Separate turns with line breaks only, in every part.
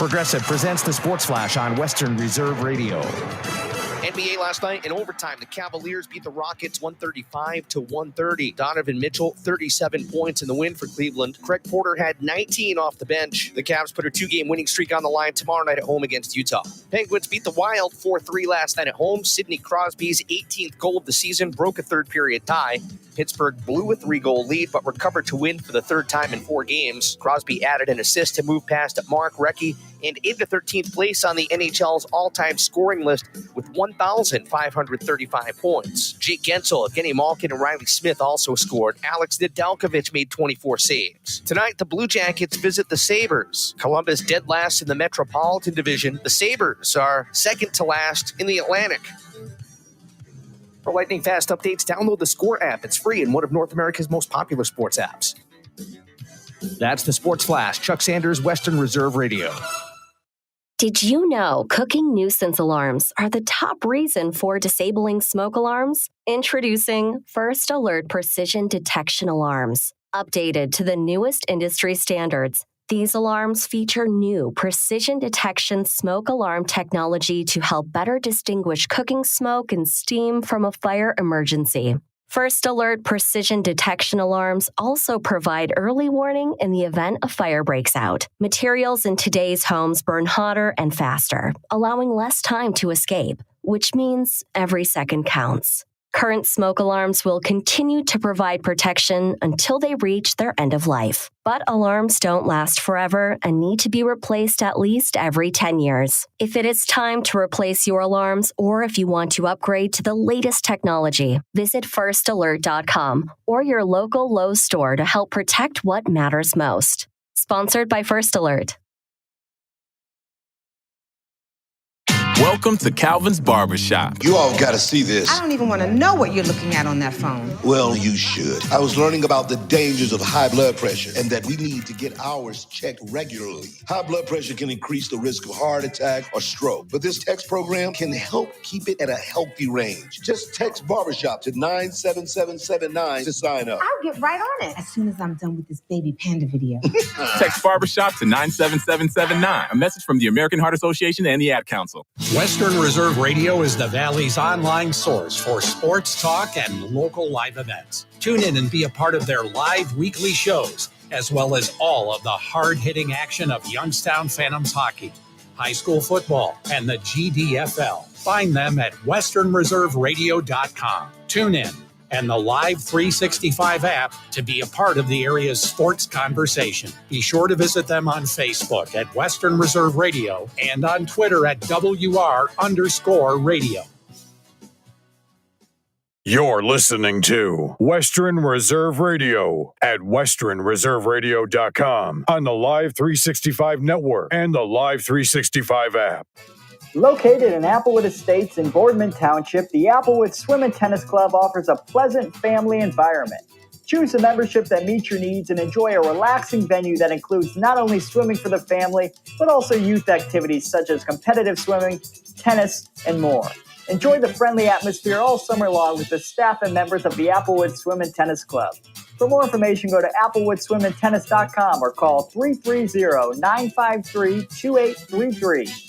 Progressive presents the Sports Flash on Western Reserve Radio.
NBA last night in overtime, the Cavaliers beat the Rockets 135-130. Donovan Mitchell, 37 points in the win for Cleveland. Craig Porter had 19 off the bench. The Cavs put a 2-game winning streak on the line tomorrow night at home against Utah. Penguins beat the Wild 4-3 last night at home. Sidney Crosby's 18th goal of the season broke a third-period tie. Pittsburgh blew a 3-goal lead, but recovered to win for the third time in 4 games. Crosby added an assist to move past Marc Means and into 13th place on the NHL's all-time scoring list with 1,535 points. Jake Gensel, Evgeny Malkin, and Riley Smith also scored. Alex Nedeljkovic made 24 saves. Tonight, the Blue Jackets visit the Sabres. Columbus dead last in the Metropolitan Division. The Sabres are second to last in the Atlantic. For lightning fast updates, download the Score app. It's free and one of North America's most popular sports apps. That's the Sports Flash. Chuck Sanders, Western Reserve Radio.
Did you know cooking nuisance alarms are the top reason for disabling smoke alarms? Introducing First Alert Precision Detection Alarms. Updated to the newest industry standards, these alarms feature new precision detection smoke alarm technology to help better distinguish cooking smoke and steam from a fire emergency. First Alert Precision Detection Alarms also provide early warning in the event a fire breaks out. Materials in today's homes burn hotter and faster, allowing less time to escape, which means every second counts. Current smoke alarms will continue to provide protection until they reach their end of life. But alarms don't last forever and need to be replaced at least every 10 years. If it is time to replace your alarms or if you want to upgrade to the latest technology, visit firstalert.com or your local Lowe's store to help protect what matters most. Sponsored by First Alert.
Welcome to Calvin's Barbershop.
You all got to see this.
I don't even want to know what you're looking at on that phone.
Well, you should. I was learning about the dangers of high blood pressure and that we need to get ours checked regularly. High blood pressure can increase the risk of heart attack or stroke, but this text program can help keep it at a healthy range. Just text Barbershop to 97779 to sign up.
I'll get right on it as soon as I'm done with this baby panda video.
Text Barbershop to 97779. A message from the American Heart Association and the Ad Council.
Western Reserve Radio is the Valley's online source for sports talk and local live events. Tune in and be a part of their live weekly shows, as well as all of the hard-hitting action of Youngstown Phantoms hockey, high school football, and the GDFL. Find them at westernreserveradio.com. Tune in and the Live 365 app to be a part of the area's sports conversation. Be sure to visit them on Facebook at Western Reserve Radio and on Twitter at WR_radio.
You're listening to Western Reserve Radio at westernreserveradio.com on the Live 365 network and the Live 365 app.
Located in Applewood Estates in Boardman Township, the Applewood Swim and Tennis Club offers a pleasant family environment. Choose a membership that meets your needs and enjoy a relaxing venue that includes not only swimming for the family, but also youth activities such as competitive swimming, tennis, and more. Enjoy the friendly atmosphere all summer long with the staff and members of the Applewood Swim and Tennis Club. For more information, go to applewoodswimandtennis.com or call 330-953-2833.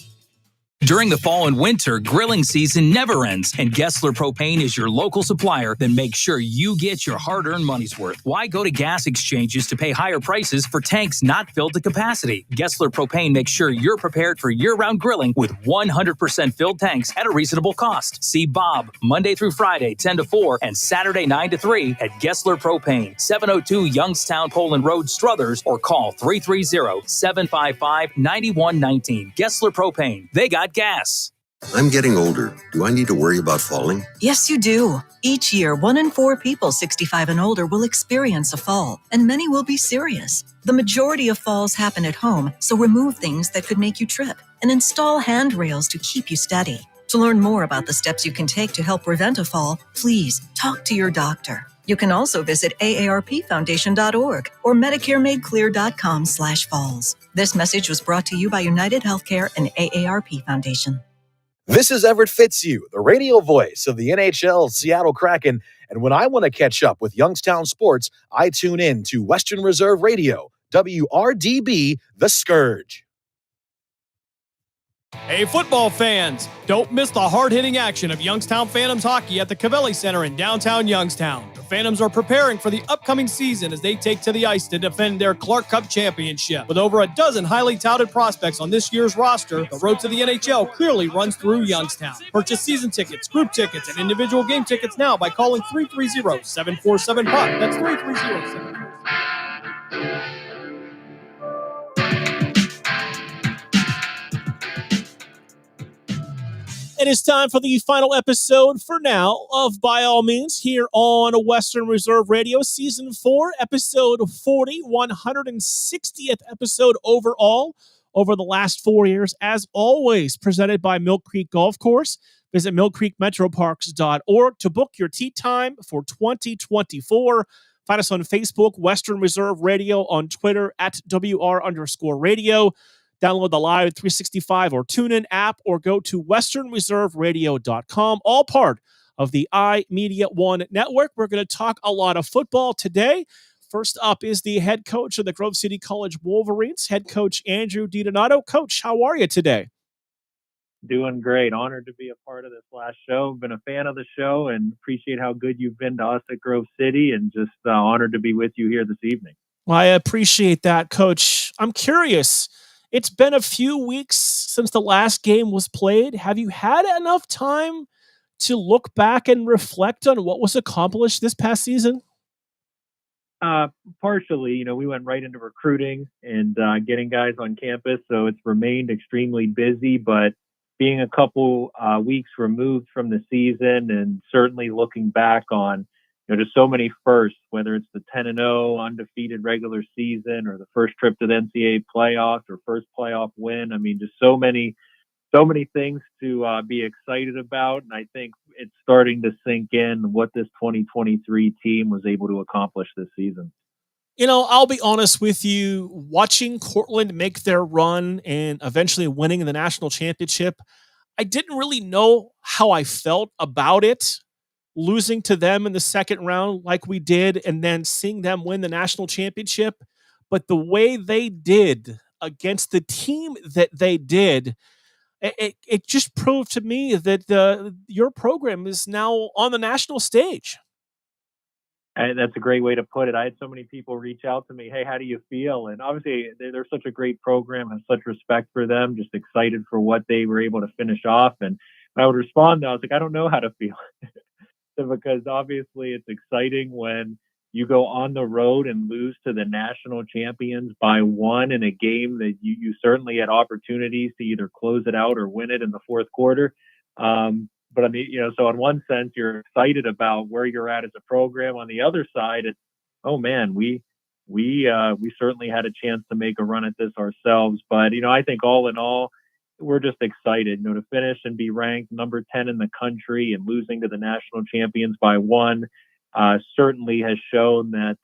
During the fall and winter, grilling season never ends, and Gessler Propane is your local supplier that makes sure you get your hard-earned money's worth. Why go to gas exchanges to pay higher prices for tanks not filled to capacity? Gessler Propane makes sure you're prepared for year-round grilling with 100% filled tanks at a reasonable cost. See Bob Monday through Friday, 10 to 4, and Saturday, 9 to 3 at Gessler Propane, 702 Youngstown Poland Road, Struthers, or call 330-755-9119. Gessler Propane. They got gas.
I'm getting older. Do I need to worry about falling?
Yes, you do. Each year, 1 in 4 people 65 and older will experience a fall, and many will be serious. The majority of falls happen at home, so remove things that could make you trip and install handrails to keep you steady. To learn more about the steps you can take to help prevent a fall, please talk to your doctor. You can also visit aarpfoundation.org or medicaremadeclear.com/falls. This message was brought to you by United Healthcare and AARP Foundation.
This is Everett Fitzhugh, the radio voice of the NHL Seattle Kraken. And when I want to catch up with Youngstown sports, I tune in to Western Reserve Radio, WRDB, The Scourge.
Hey, football fans, don't miss the hard-hitting action of Youngstown Phantoms hockey at the Cavelli Center in downtown Youngstown. The Phantoms are preparing for the upcoming season as they take to the ice to defend their Clark Cup championship. With over a dozen highly touted prospects on this year's roster, the road to the NHL clearly runs through Youngstown. Purchase season tickets, group tickets, and individual game tickets now by calling 330-747-PUCK. That's 330-747-PUCK.
It is time for the final episode for now of By All Means here on Western Reserve Radio, Season 4, Episode 40, 160th episode overall over the last 4 years. As always, presented by Mill Creek Golf Course. Visit millcreekmetroparks.org to book your tee time for 2024. Find us on Facebook, Western Reserve Radio, on Twitter at WR_radio. Download the Live 365 or TuneIn app or go to westernreserveradio.com, all part of the iMedia One network. We're going to talk a lot of football today. First up is the head coach of the Grove City College Wolverines, head coach Andrew DiDonato. Coach, how are you today?
Doing great. Honored to be a part of this last show. Been a fan of the show and appreciate how good you've been to us at Grove City, and just honored to be with you here this evening.
Well, I appreciate that, Coach. I'm curious. It's been a few weeks since the last game was played. Have you had enough time to look back and reflect on what was accomplished this past season?
Partially. We went right into recruiting and getting guys on campus, so it's remained extremely busy, but being a couple weeks removed from the season and certainly looking back on just so many firsts, whether it's the 10-0 undefeated regular season or the first trip to the NCAA playoffs or first playoff win. I mean, just so many things to be excited about. And I think it's starting to sink in what this 2023 team was able to accomplish this season.
I'll be honest with you, watching Cortland make their run and eventually winning the national championship, I didn't really know how I felt about it. Losing to them in the second round like we did, and then seeing them win the national championship. But the way they did against the team that they did, it just proved to me that your program is now on the national stage.
That's a great way to put it. I had so many people reach out to me, hey, how do you feel? And obviously they're such a great program, have such respect for them, just excited for what they were able to finish off. And I would respond, I was like, I don't know how to feel. Because obviously it's exciting when you go on the road and lose to the national champions by one in a game that you certainly had opportunities to either close it out or win it in the fourth quarter. But I mean, so in one sense, you're excited about where you're at as a program. On the other side, it's, oh man, we certainly had a chance to make a run at this ourselves. But, I think all in all, we're just excited, to finish and be ranked number 10 in the country and losing to the national champions by one certainly has shown that,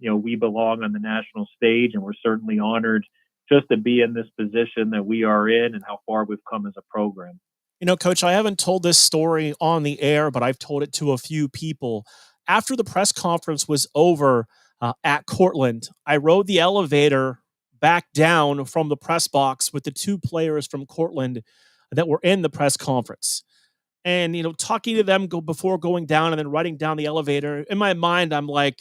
we belong on the national stage, and we're certainly honored just to be in this position that we are in and how far we've come as a program.
Coach, I haven't told this story on the air, but I've told it to a few people. After the press conference was over at Cortland, I rode the elevator back down from the press box with the two players from Cortland that were in the press conference. And, talking to them before going down and then riding down the elevator, in my mind, I'm like,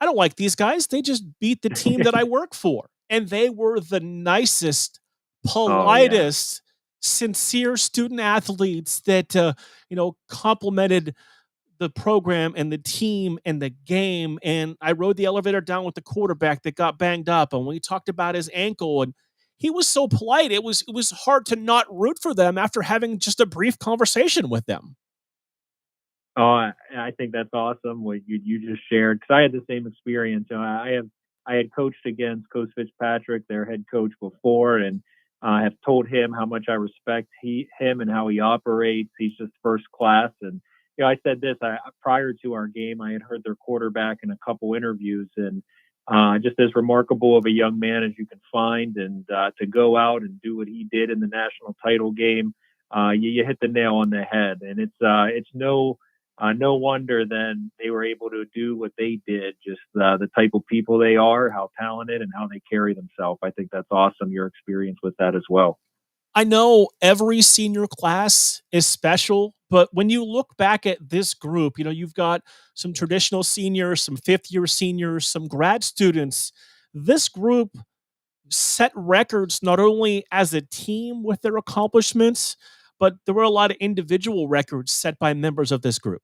I don't like these guys. They just beat the team that I work for. And they were the nicest, politest, sincere student athletes that, complimented the program and the team and the game. And I rode the elevator down with the quarterback that got banged up, and we talked about his ankle, and he was so polite. It was hard to not root for them after having just a brief conversation with them.
Oh, I think that's awesome what you just shared, because I had the same experience. I had coached against Coach Fitzpatrick, their head coach, before, and I have told him how much I respect him and how he operates. He's just first class. And I said this prior to our game. I had heard their quarterback in a couple interviews, and just as remarkable of a young man as you can find. And to go out and do what he did in the national title game, you hit the nail on the head. And it's no wonder then they were able to do what they did. Just the type of people they are, how talented, and how they carry themselves. I think that's awesome. Your experience with that as well.
I know every senior class is special, but when you look back at this group, you've got some traditional seniors, some fifth year seniors, some grad students. This group set records not only as a team with their accomplishments, but there were a lot of individual records set by members of this group.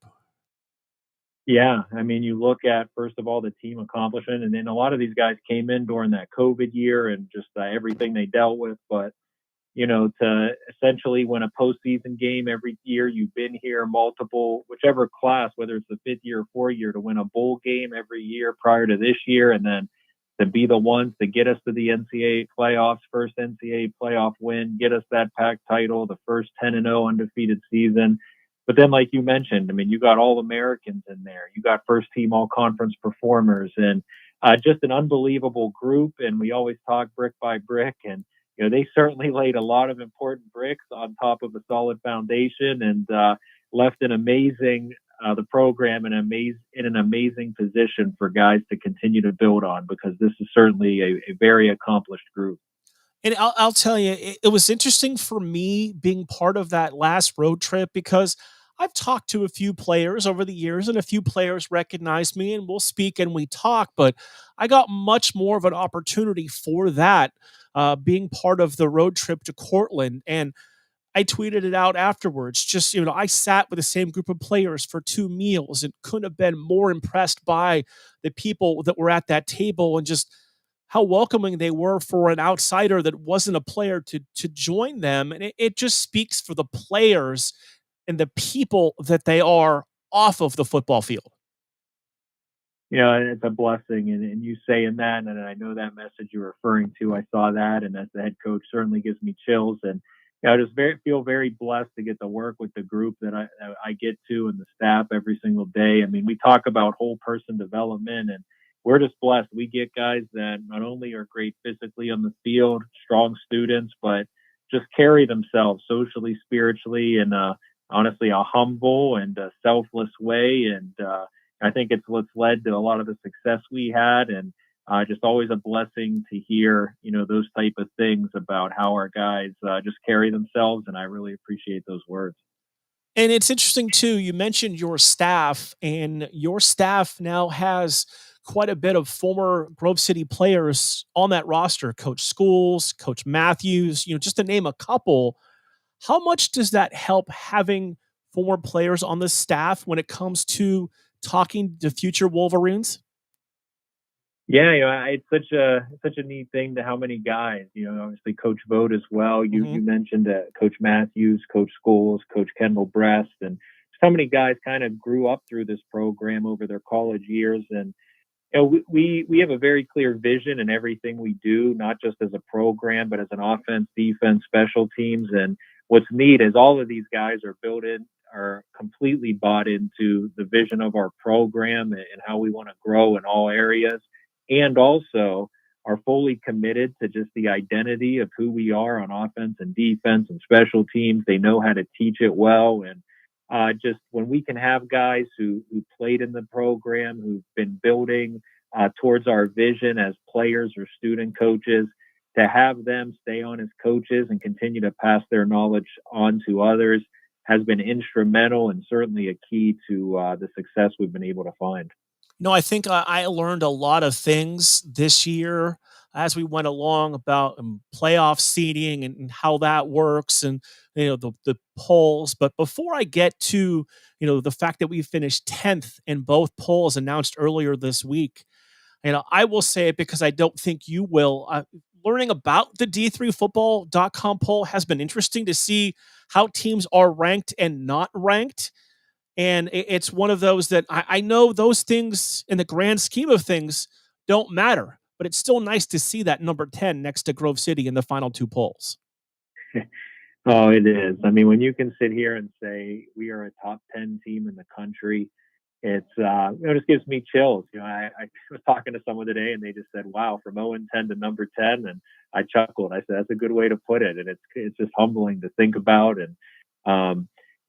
Yeah, I mean, you look at first of all the team accomplishment, and then a lot of these guys came in during that COVID year and just everything they dealt with. But to essentially win a postseason game every year, you've been here multiple, whichever class, whether it's the fifth year or 4 year, to win a bowl game every year prior to this year, and then to be the ones to get us to the NCAA playoffs, first NCAA playoff win, get us that Pac title, the first 10-0 undefeated season. But then, like you mentioned, I mean, you got all Americans in there. You got first team all conference performers, and just an unbelievable group. And we always talk brick by brick. And, they certainly laid a lot of important bricks on top of a solid foundation and left the program in an amazing position for guys to continue to build on, because this is certainly a very accomplished group.
And I'll tell you, it was interesting for me being part of that last road trip because I've talked to a few players over the years and a few players recognize me and we'll speak and we talk, but I got much more of an opportunity for that being part of the road trip to Cortland. And I tweeted it out afterwards. Just, I sat with the same group of players for 2 meals and couldn't have been more impressed by the people that were at that table and just how welcoming they were for an outsider that wasn't a player to join them. And it just speaks for the players and the people that they are off of the football field.
It's a blessing. And you saying that, and I know that message you're referring to, I saw that. And as the head coach, certainly gives me chills. And I just feel very blessed to get to work with the group that I get to and the staff every single day. I mean, we talk about whole person development, and we're just blessed. We get guys that not only are great physically on the field, strong students, but just carry themselves socially, spiritually, and honestly, a humble and a selfless way. And I think it's what's led to a lot of the success we had. And just always a blessing to hear, those type of things about how our guys just carry themselves. And I really appreciate those words.
And it's interesting too, you mentioned your staff, and your staff now has quite a bit of former Grove City players on that roster. Coach Schools, Coach Matthews, just to name a couple. How much does that help having former players on the staff when it comes to talking to future Wolverines?
Yeah, it's such a neat thing to how many guys, obviously Coach Vogt as well. You mentioned Coach Matthews, Coach Schools, Coach Kendall Brest, and just how many guys kind of grew up through this program over their college years. And we have a very clear vision in everything we do, not just as a program, but as an offense, defense, special teams. And what's neat is all of these guys are completely bought into the vision of our program and how we want to grow in all areas, and also are fully committed to just the identity of who we are on offense and defense and special teams. They know how to teach it well. And just when we can have guys who played in the program, who've been building towards our vision as players or student coaches, to have them stay on as coaches and continue to pass their knowledge on to others has been instrumental and certainly a key to the success we've been able to find.
No, I think I learned a lot of things this year as we went along about playoff seeding and how that works, and the polls. But before I get to the fact that we finished 10th in both polls announced earlier this week, I will say it because I don't think you will. Learning about the D3Football.com poll has been interesting to see how teams are ranked and not ranked. And it's one of those that I know those things in the grand scheme of things don't matter, but it's still nice to see that number 10 next to Grove City in the final 2 polls.
Oh, it is. I mean, when you can sit here and say we are a top 10 team in the country, it's it just gives me chills. I was talking to someone today and they just said, wow, from 0-10 to number 10. And I chuckled. I said, that's a good way to put it. And it's just humbling to think about. And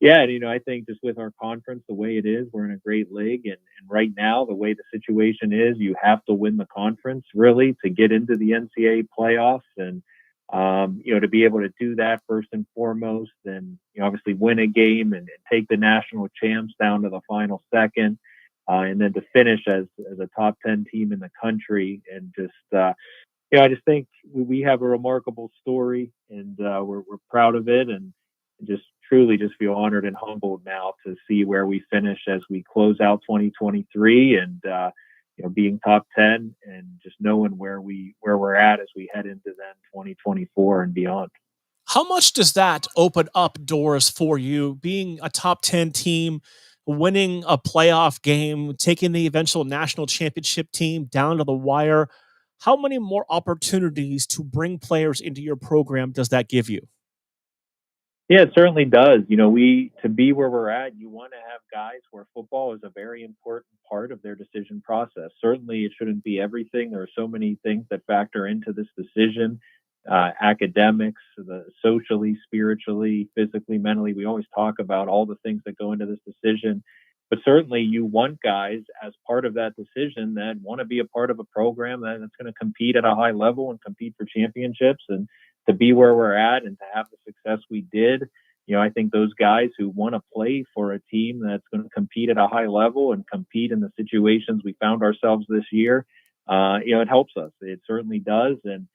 yeah, and I think just with our conference the way it is, we're in a great league, and right now the way the situation is, you have to win the conference really to get into the NCAA playoffs. And To be able to do that first and foremost, and obviously win a game and take the national champs down to the final second, and then to finish as a top 10 team in the country, and just I just think we have a remarkable story, and we're proud of it, and just truly just feel honored and humbled now to see where we finish as we close out 2023, and being top 10, and just knowing where we're at as we head into then 2024 and beyond.
How much does that open up doors for you, being a top 10 team, winning a playoff game, taking the eventual national championship team down to the wire? How many more opportunities to bring players into your program does that give you?
Yeah, it certainly does. To be where we're at, you want to have guys where football is a very important part of their decision process. Certainly, it shouldn't be everything. There are so many things that factor into this decision: academics, the socially, spiritually, physically, mentally. We always talk about all the things that go into this decision. But certainly, you want guys as part of that decision that want to be a part of a program that's going to compete at a high level and compete for championships, and to be where we're at and to have the success we did. I think those guys who want to play for a team that's going to compete at a high level and compete in the situations we found ourselves this year, it helps us. It certainly does. And,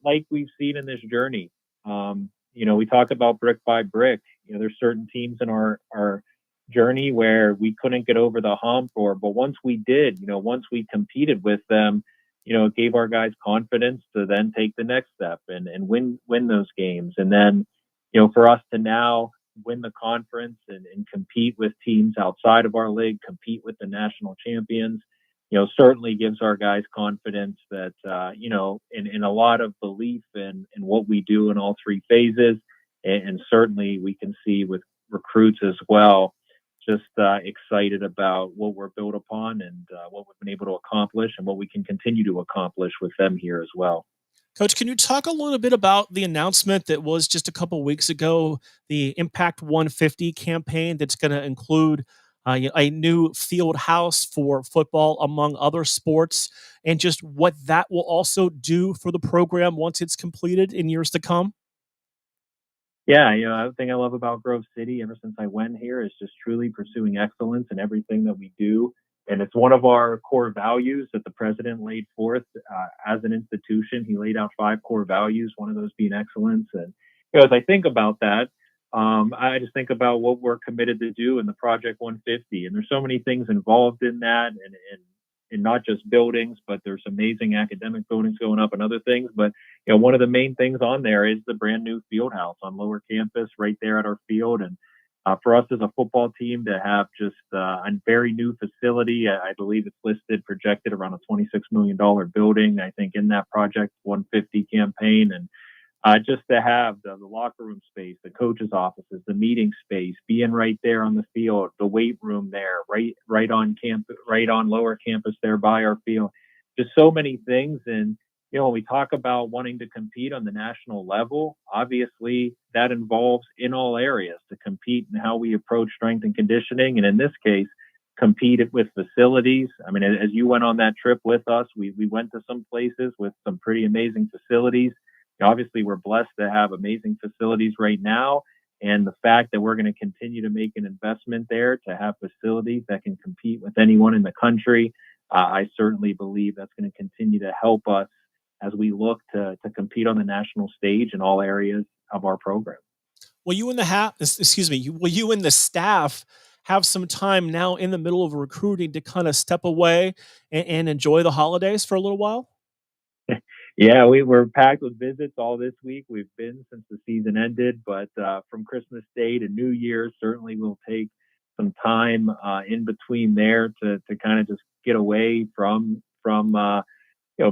like we've seen in this journey, we talk about brick by brick. There's certain teams in our journey where we couldn't get over the hump, but once we did, once we competed with them, it gave our guys confidence to then take the next step and win those games. And then, for us to now win the conference and compete with teams outside of our league, compete with the national champions, certainly gives our guys confidence that, in a lot of belief in what we do in all three phases. And certainly we can see with recruits as well, just excited about what we're built upon and what we've been able to accomplish and what we can continue to accomplish with them here as well.
Coach, can you talk a little bit about the announcement that was just a couple weeks ago, the Impact 150 campaign that's going to include a new field house for football, among other sports, and just what that will also do for the program once it's completed in years to come?
Yeah, the thing I love about Grove City ever since I went here is just truly pursuing excellence in everything that we do. And it's one of our core values that the president laid forth as an institution. He laid out 5 core values, one of those being excellence. And as I think about that, I just think about what we're committed to do in the Project 150. And there's so many things involved in that, and not just buildings, but there's amazing academic buildings going up and other things. But one of the main things on there is the brand new field house on Lower Campus, right there at our field. And for us as a football team to have just a very new facility, I believe it's listed, projected around a $26 million building, I think, in that Project 150 campaign. And just to have the locker room space, the coaches' offices, the meeting space, being right there on the field, the weight room there, right on campus, right on Lower Campus there by our field, just so many things. And when we talk about wanting to compete on the national level, obviously that involves in all areas to compete in how we approach strength and conditioning, and in this case, compete with facilities. I mean, as you went on that trip with us, we went to some places with some pretty amazing facilities. Obviously, we're blessed to have amazing facilities right now. And the fact that we're going to continue to make an investment there to have facilities that can compete with anyone in the country, I certainly believe that's going to continue to help us as we look to compete on the national stage in all areas of our program.
Will you and will you and the staff have some time now in the middle of recruiting to kind of step away and enjoy the holidays for a little while?
Yeah, we were packed with visits all this week. We've been since the season ended, but from Christmas Day to New Year's, certainly we'll take some time in between there to kind of just get away from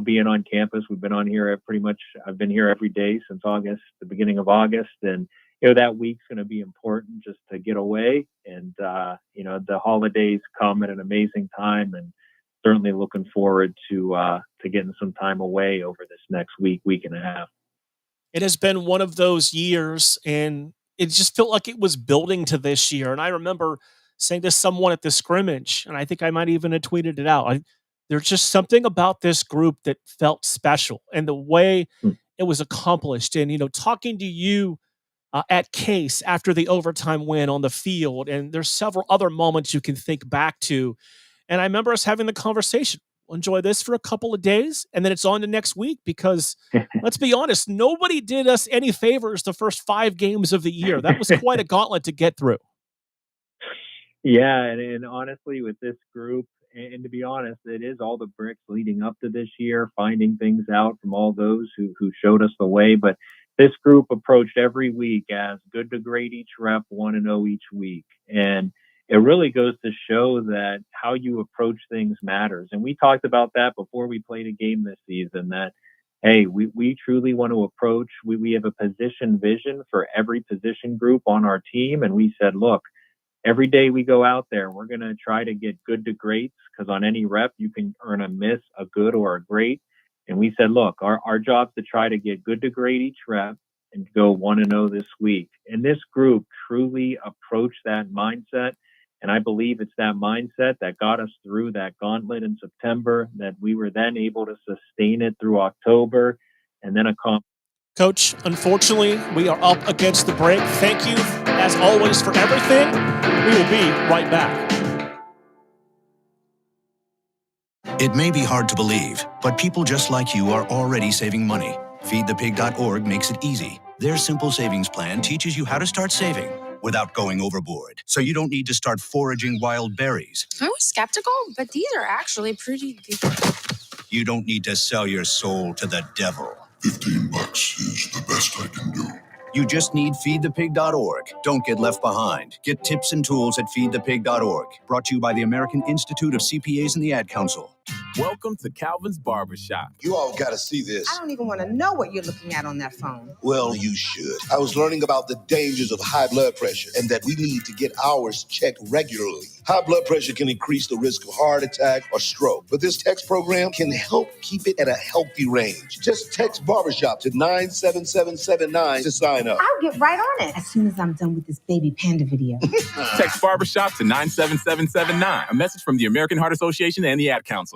being on campus. We've been on here I've been here every day since August, the beginning of August, and that week's going to be important just to get away. And the holidays come at an amazing time, and certainly looking forward to getting some time away over this next week and a half.
It has been one of those years, and it just felt like it was building to this year. And I remember saying to someone at the scrimmage, and I think I might even have tweeted it out, there's just something about this group that felt special, and the way it was accomplished. And, talking to you at Case after the overtime win on the field, and there's several other moments you can think back to. And I remember us having the conversation. We'll enjoy this for a couple of days, and then it's on to next week because, let's be honest, nobody did us any favors the first 5 games of the year. That was quite a gauntlet to get through.
Yeah, and honestly, with this group, and to be honest, it is all the bricks leading up to this year, finding things out from all those who showed us the way. But this group approached every week as good to great each rep, 1-0 each week. And it really goes to show that how you approach things matters. And we talked about that before we played a game this season, that, hey, we truly want to approach, we have a position vision for every position group on our team. And we said, look, every day we go out there, we're going to try to get good to greats, because on any rep, you can earn a miss, a good, or a great. And we said, look, our job's to try to get good to great each rep and go 1-0 this week. And this group truly approached that mindset. And I believe it's that mindset that got us through that gauntlet in September, that we were then able to sustain it through October and then accomplish.
Coach, unfortunately, we are up against the break. Thank you, as always, for everything. We will be right back.
It may be hard to believe, but people just like you are already saving money. FeedThePig.org makes it easy. Their simple savings plan teaches you how to start saving without going overboard, so you don't need to start foraging wild berries.
I was skeptical, but these are actually pretty good.
You don't need to sell your soul to the devil. $15 is the best I can do. You just need feedthepig.org. Don't get left behind. Get tips and tools at feedthepig.org. Brought to you by the American Institute of CPAs and the Ad Council.
Welcome to Calvin's Barbershop.
You all got to see this.
I don't even want to know what you're looking at on that phone.
Well, you should. I was learning about the dangers of high blood pressure and that we need to get ours checked regularly. High blood pressure can increase the risk of heart attack or stroke, but this text program can help keep it at a healthy range. Just text barbershop to 97779 to sign up.
I'll get right on it as soon as I'm done with this baby panda video.
Text barbershop to 97779. A message from the American Heart Association and the Ad Council.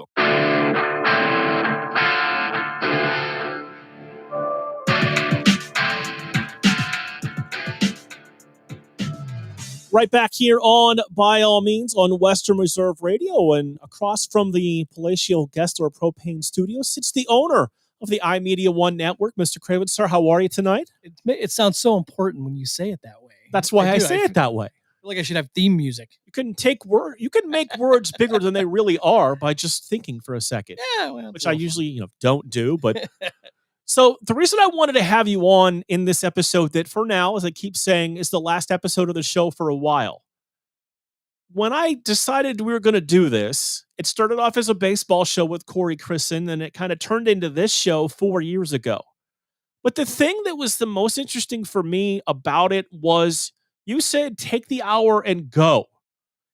Right back here on By All Means on Western Reserve Radio, and across from the palatial Gessler Propane Studio sits the owner of the iMedia One Network, Mr. Craven. Sir, how are you tonight?
It sounds so important when you say it that way.
That's why I say it that way.
I feel like I should have theme music.
You can make words bigger than they really are by just thinking for a second.
Yeah, well,
which I usually don't do, but so the reason I wanted to have you on in this episode, that for now, as I keep saying, is the last episode of the show for a while. When I decided we were going to do this, it started off as a baseball show with Corey Christen, and it kind of turned into this show 4 years ago. But the thing that was the most interesting for me about it was you said, take the hour and go.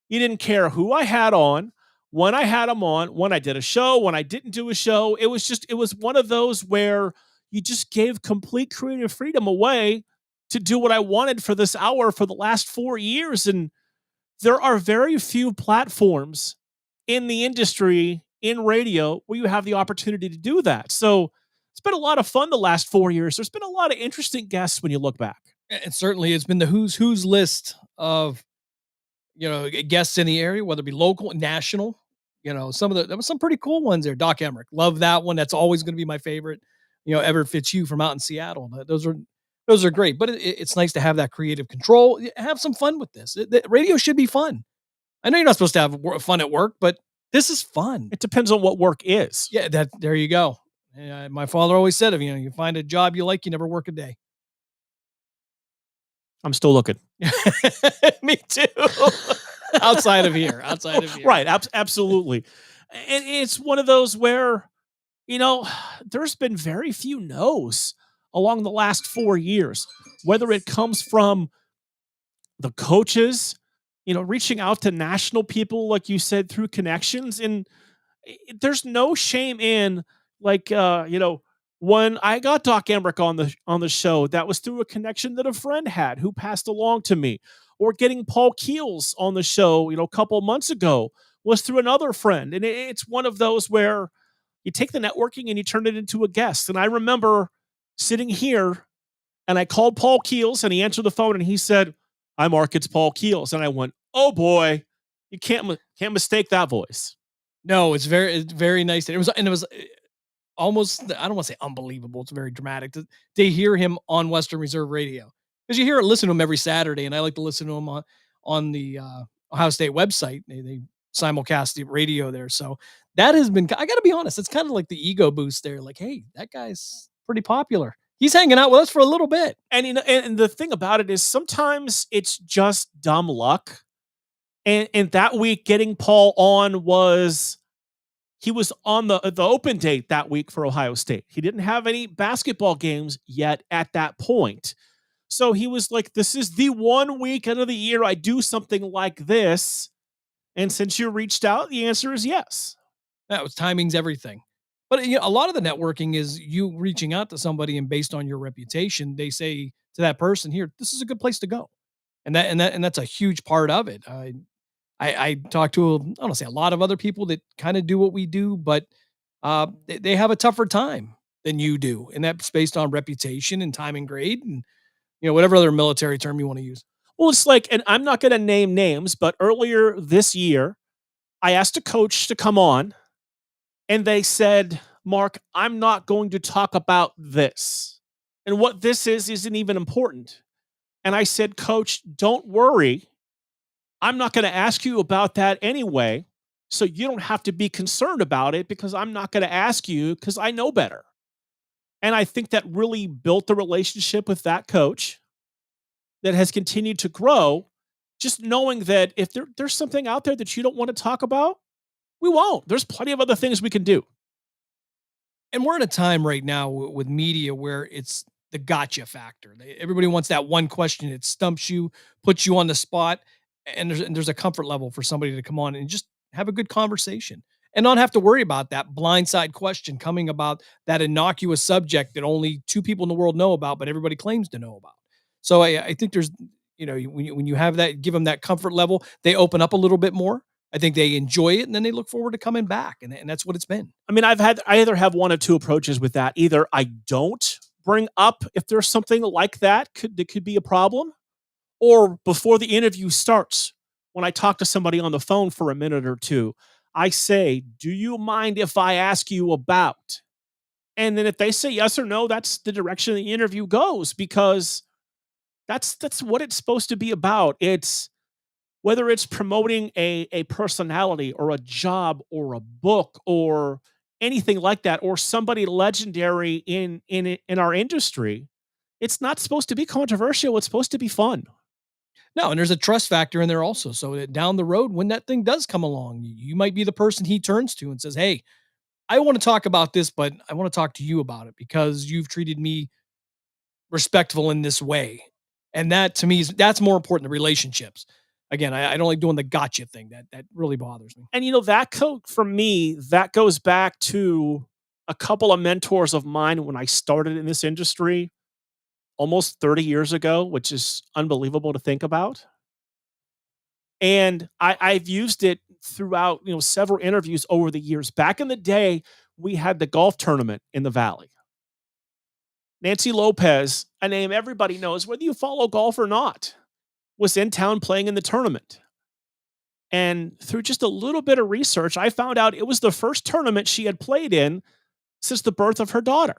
You didn't care who I had on, when I had them on, when I did a show, when I didn't do a show. It was one of those where you just gave complete creative freedom away to do what I wanted for this hour for the last 4 years. And there are very few platforms in the industry, in radio, where you have the opportunity to do that. So it's been a lot of fun the last 4 years. There's been a lot of interesting guests when you look back.
And certainly it's been the who's list of, guests in the area, whether it be local, national. There was some pretty cool ones there. Doc Emmerich, love that one. That's always going to be my favorite. Everett Fitzhugh from out in Seattle. Those are great. But it's nice to have that creative control. Have some fun with this. Radio should be fun. I know you're not supposed to have fun at work, but this is fun.
It depends on what work is.
Yeah, there you go. My father always said, if you find a job you like, you never work a day.
I'm still looking.
Me too. outside of here.
Right. Absolutely. And it's one of those where, there's been very few no's along the last 4 years, whether it comes from the coaches, reaching out to national people, like you said, through connections. And there's no shame in, when I got Doc Emmerich on the show, that was through a connection that a friend had who passed along to me. Or getting Paul Keels on the show, a couple months ago, was through another friend. And it's one of those where you take the networking and you turn it into a guest. And I remember sitting here, and I called Paul Keels, and he answered the phone, and he said, "Hi, Mark, it's Paul Keels." And I went, "Oh boy, you can't mistake that voice."
No, it's very nice. It was almost, I don't want to say unbelievable. It's very dramatic to hear him on Western Reserve Radio, because you listen to him every Saturday, and I like to listen to him on the Ohio State website. They simulcast the radio there, so that has been. I got to be honest, it's kind of like the ego boost there. Like, hey, that guy's pretty popular. He's hanging out with us for a little bit.
And and the thing about it is sometimes it's just dumb luck. And that week, getting Paul on he was on the open date that week for Ohio State. He didn't have any basketball games yet at that point. So he was like, this is the one weekend of the year I do something like this. And since you reached out, the answer is yes.
That was timing's everything. But a lot of the networking is you reaching out to somebody, and based on your reputation, they say to that person, here, this is a good place to go. And that's a huge part of it. I talk to, I don't want to say a lot of other people that kind of do what we do, but they have a tougher time than you do. And that's based on reputation and time and grade and, whatever other military term you want to use.
Well, it's like, and I'm not going to name names, but earlier this year, I asked a coach to come on, and they said, "Mark, I'm not going to talk about this. And what this isn't even important." And I said, "Coach, don't worry. I'm not going to ask you about that anyway. So you don't have to be concerned about it, because I'm not going to ask you, because I know better." And I think that really built the relationship with that coach that has continued to grow, just knowing that if there's something out there that you don't want to talk about, we won't. There's plenty of other things we can do.
And we're in a time right now with media where it's the gotcha factor. Everybody wants that one question. It stumps you, puts you on the spot, and there's a comfort level for somebody to come on and just have a good conversation and not have to worry about that blindside question coming about that innocuous subject that only two people in the world know about, but everybody claims to know about. So I think there's, when you have that, give them that comfort level, they open up a little bit more. I think they enjoy it, and then they look forward to coming back, and that's what it's been.
I mean, I either have one of two approaches with that. Either I don't bring up if there's something like that could be a problem, or before the interview starts, when I talk to somebody on the phone for a minute or two, I say, "Do you mind if I ask you about?" And then if they say yes or no, that's the direction the interview goes, because that's what it's supposed to be about. It's whether it's promoting a personality or a job or a book or anything like that, or somebody legendary in our industry. It's not supposed to be controversial. It's supposed to be fun.
No, and there's a trust factor in there also. So that down the road, when that thing does come along, you might be the person he turns to and says, "Hey, I want to talk about this, but I want to talk to you about it because you've treated me respectful in this way." And that to me that's more important than relationships. Again, I don't like doing the gotcha thing. That really bothers me.
And that code for me, that goes back to a couple of mentors of mine when I started in this industry almost 30 years ago, which is unbelievable to think about. And I've used it throughout, several interviews over the years. Back in the day, we had the golf tournament in the Valley. Nancy Lopez, a name everybody knows, whether you follow golf or not, was in town playing in the tournament. And through just a little bit of research, I found out it was the first tournament she had played in since the birth of her daughter.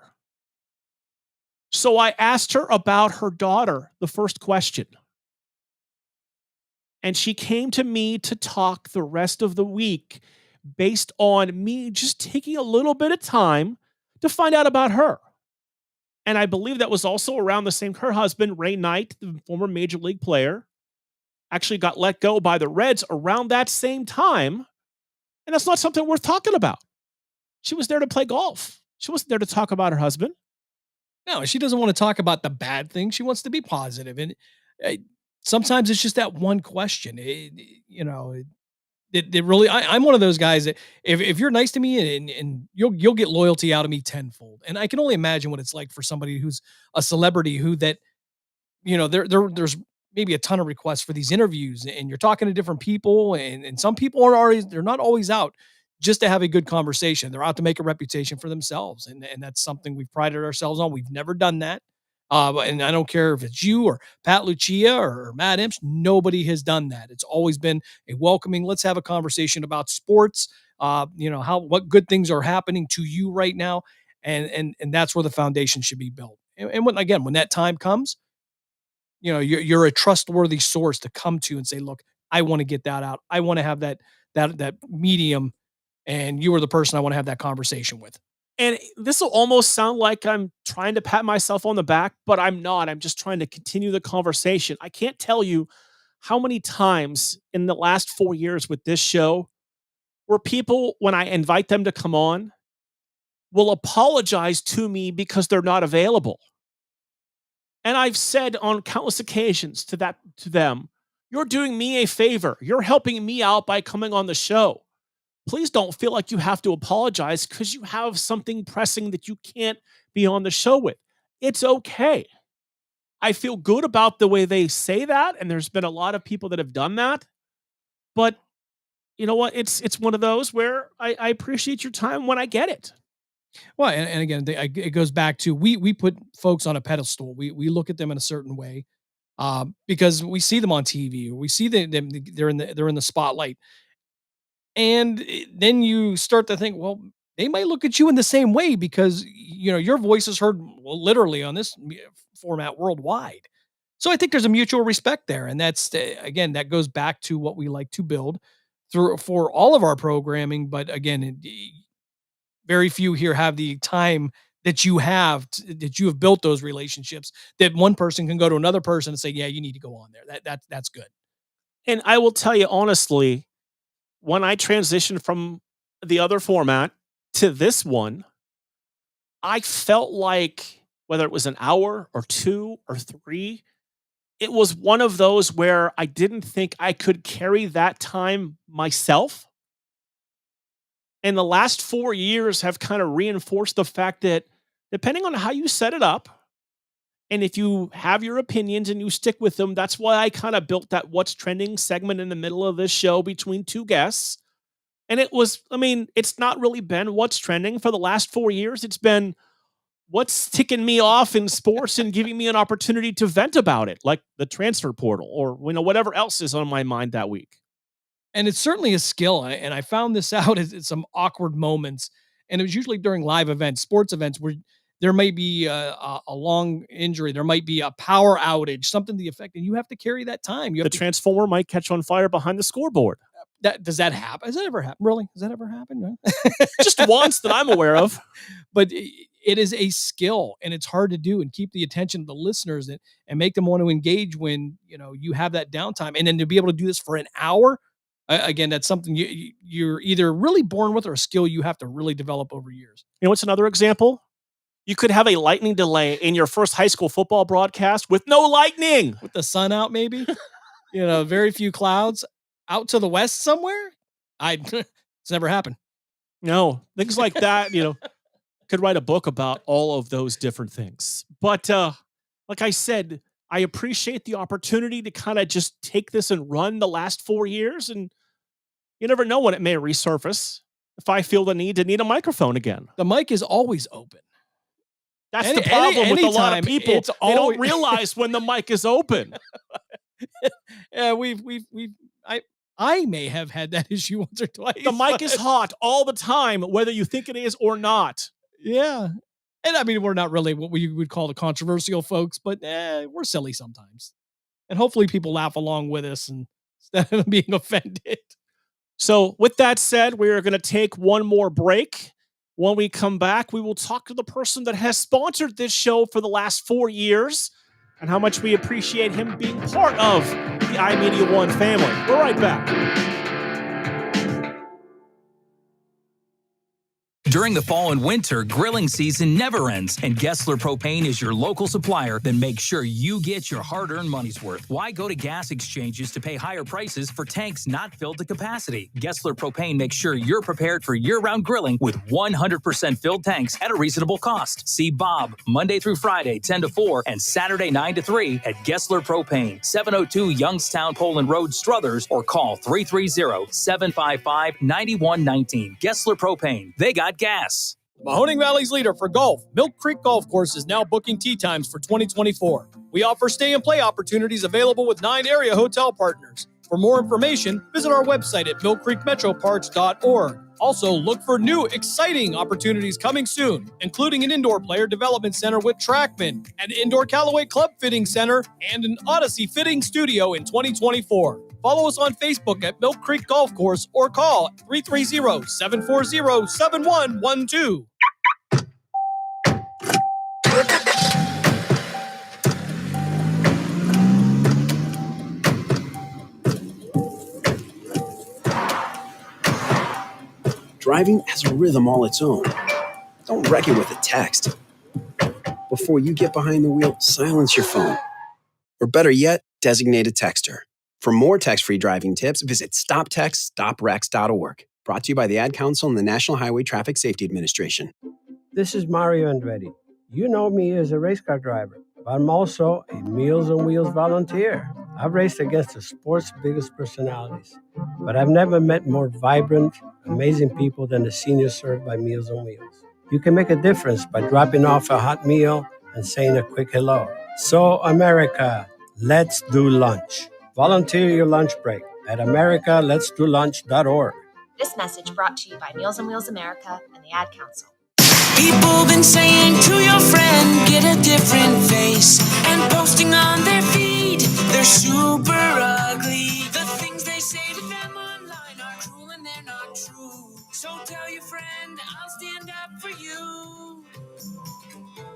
So I asked her about her daughter, the first question. And she came to me to talk the rest of the week based on me just taking a little bit of time to find out about her. And I believe that was also around the same, her husband, Ray Knight, the former major league player, actually got let go by the Reds around that same time. And that's not something worth talking about. She was there to play golf. She wasn't there to talk about her husband.
No, she doesn't want to talk about the bad things. She wants to be positive. And sometimes it's just that one question. It really, I'm one of those guys that if you're nice to me and you'll get loyalty out of me tenfold. And I can only imagine what it's like for somebody who's a celebrity there's maybe a ton of requests for these interviews, and you're talking to different people, and some people they're not always out just to have a good conversation. They're out to make a reputation for themselves. And that's something we've prided ourselves on. We've never done that. And I don't care if it's you or Pat Lucia or Matt Imps, nobody has done that. It's always been a welcoming, let's have a conversation about sports, what good things are happening to you right now. And that's where the foundation should be built. And when that time comes, you're a trustworthy source to come to and say, look, I want to get that out. I want to have that medium, and you are the person I want to have that conversation with.
And this will almost sound like I'm trying to pat myself on the back, but I'm not. I'm just trying to continue the conversation. I can't tell you how many times in the last 4 years with this show where people, when I invite them to come on, will apologize to me because they're not available. And I've said on countless occasions to them, you're doing me a favor. You're helping me out by coming on the show. Please don't feel like you have to apologize because you have something pressing that you can't be on the show with. It's okay. I feel good about the way they say that, and there's been a lot of people that have done that. But you know what? It's one of those where I appreciate your time when I get it.
Well, and again, it goes back to we put folks on a pedestal. We look at them in a certain way because we see them on TV. We see them they're in the spotlight. And then you start to think, well, they might look at you in the same way because your voice is heard literally on this format worldwide. So I think there's a mutual respect there, and that's again that goes back to what we like to build for all of our programming. But again, very few here have the time that you have that you have built those relationships that one person can go to another person and say, yeah, you need to go on there. That's good.
And I will tell you honestly, when I transitioned from the other format to this one, I felt like whether it was an hour or 2 or 3, it was one of those where I didn't think I could carry that time myself. And the last 4 years have kind of reinforced the fact that depending on how you set it up, and if you have your opinions and you stick with them, that's why I kind of built that What's Trending segment in the middle of this show between two guests. And it's not really been what's trending for the last 4 years. It's been what's ticking me off in sports and giving me an opportunity to vent about it, like the transfer portal or whatever else is on my mind that week.
And it's certainly a skill. And I found this out at some awkward moments. And it was usually during live events, sports events, where there may be a long injury. There might be a power outage, something to the effect. And you have to carry that time.
The transformer might catch on fire behind the scoreboard.
Does that happen? Has that ever happened? Really? Has that ever happened? No?
Just once that I'm aware of.
But it is a skill, and it's hard to do and keep the attention of the listeners and make them want to engage when you have that downtime. And then to be able to do this for an hour, again, that's something you're either really born with or a skill you have to really develop over years.
You know what's another example? You could have a lightning delay in your first high school football broadcast with no lightning.
With the sun out, maybe. Very few clouds. Out to the west somewhere? It's never happened.
No, things like that, could write a book about all of those different things. But like I said, I appreciate the opportunity to kind of just take this and run the last 4 years. And you never know when it may resurface if I feel the need to need a microphone again.
The mic is always open.
That's the problem with a lot of people. They don't realize when the mic is open.
Yeah, I may have had that issue once or twice.
The mic is hot all the time, whether you think it is or not.
Yeah. And we're not really what we would call the controversial folks, but we're silly sometimes. And hopefully people laugh along with us instead of being offended.
So with that said, we are going to take one more break. When we come back, we will talk to the person that has sponsored this show for the last 4 years and how much we appreciate him being part of the iMedia One family. We're right back.
During the fall and winter, grilling season never ends, and Gessler Propane is your local supplier that makes sure you get your hard-earned money's worth. Why go to gas exchanges to pay higher prices for tanks not filled to capacity? Gessler Propane makes sure you're prepared for year-round grilling with 100% filled tanks at a reasonable cost. See Bob Monday through Friday, 10 to 4, and Saturday, 9 to 3 at Gessler Propane, 702 Youngstown Poland Road, Struthers, or call 330-755-9119. Gessler Propane. They got gas.
Mahoning Valley's leader for golf, Milk Creek Golf Course, is now booking tee times for 2024. We offer stay and play opportunities available with 9 area hotel partners. For more information, visit our website at millcreekmetroparks.org. Also, look for new, exciting opportunities coming soon, including an indoor player development center with Trackman, an indoor Callaway Club fitting center, and an Odyssey fitting studio in 2024. Follow us on Facebook at Milk Creek Golf Course or call 330-740-7112.
Driving has a rhythm all its own. Don't wreck it with a text. Before you get behind the wheel, silence your phone. Or better yet, designate a texter. For more text-free driving tips, visit stoptextstoprex.org. Brought to you by the Ad Council and the National Highway Traffic Safety Administration.
This is Mario Andretti. You know me as a race car driver, but I'm also a Meals on Wheels volunteer. I've raced against the sport's biggest personalities, but I've never met more vibrant, amazing people than the seniors served by Meals on Wheels. You can make a difference by dropping off a hot meal and saying a quick hello. So, America, let's do lunch. Volunteer your lunch break at americaletsdolunch.org.
This message brought to you by Meals on Wheels America and the Ad Council.
People been saying to your friend, get a different face, and posting on their feed, they're super ugly. The things they say to them online are cruel and they're not true. So tell your friend, I'll stand up for you.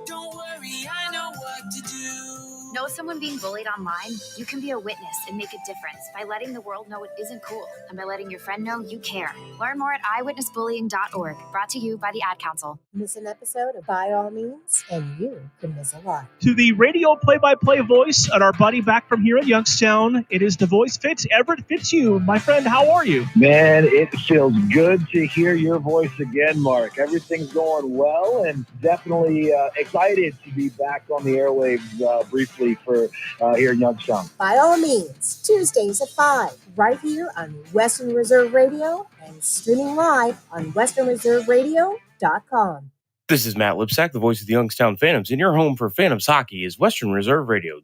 Don't worry, I know what to do.
Know someone being bullied online? You can be a witness and make a difference by letting the world know it isn't cool and by letting your friend know you care. Learn more at eyewitnessbullying.org. Brought to you by the Ad Council.
Miss an episode of By All Means, and you could miss a lot.
To the radio play-by-play voice at our buddy back from here at Youngstown, it is the voice Fitz. Everett Fitzhugh. My friend, how are you?
Man, it feels good to hear your voice again, Mark. Everything's going well, and definitely excited to be back on the airwaves briefly for here in Youngstown.
By All Means, Tuesdays at 5, right here on Western Reserve Radio and streaming live on westernreserveradio.com.
This is Matt Lipsack, the voice of the Youngstown Phantoms, and your home for Phantoms hockey is Western Reserve Radio.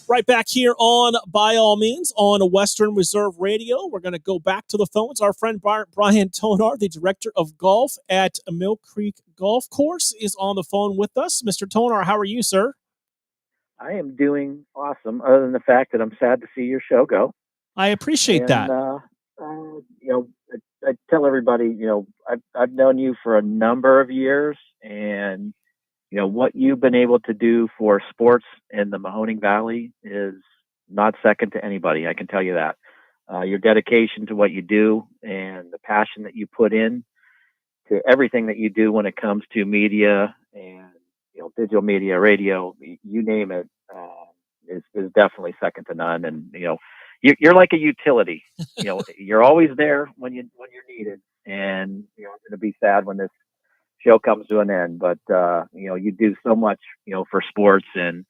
Right back here on By All Means on Western Reserve Radio. We're going to go back to the phones. Our friend Brian Tonar, the director of golf at Mill Creek Golf Course, is on the phone with us. Mr. Tonar, how are you, sir?
I am doing awesome, other than the fact that I'm sad to see your show go.
I appreciate that.
I tell everybody, I've known you for a number of years, and what you've been able to do for sports in the Mahoning Valley is not second to anybody. I can tell you that. Your dedication to what you do and the passion that you put in to everything that you do when it comes to media and digital media, radio, you name it, is definitely second to none. And you're like a utility. You're always there when you're needed. And I'm going to be sad when this show comes to an end, but you do so much for sports and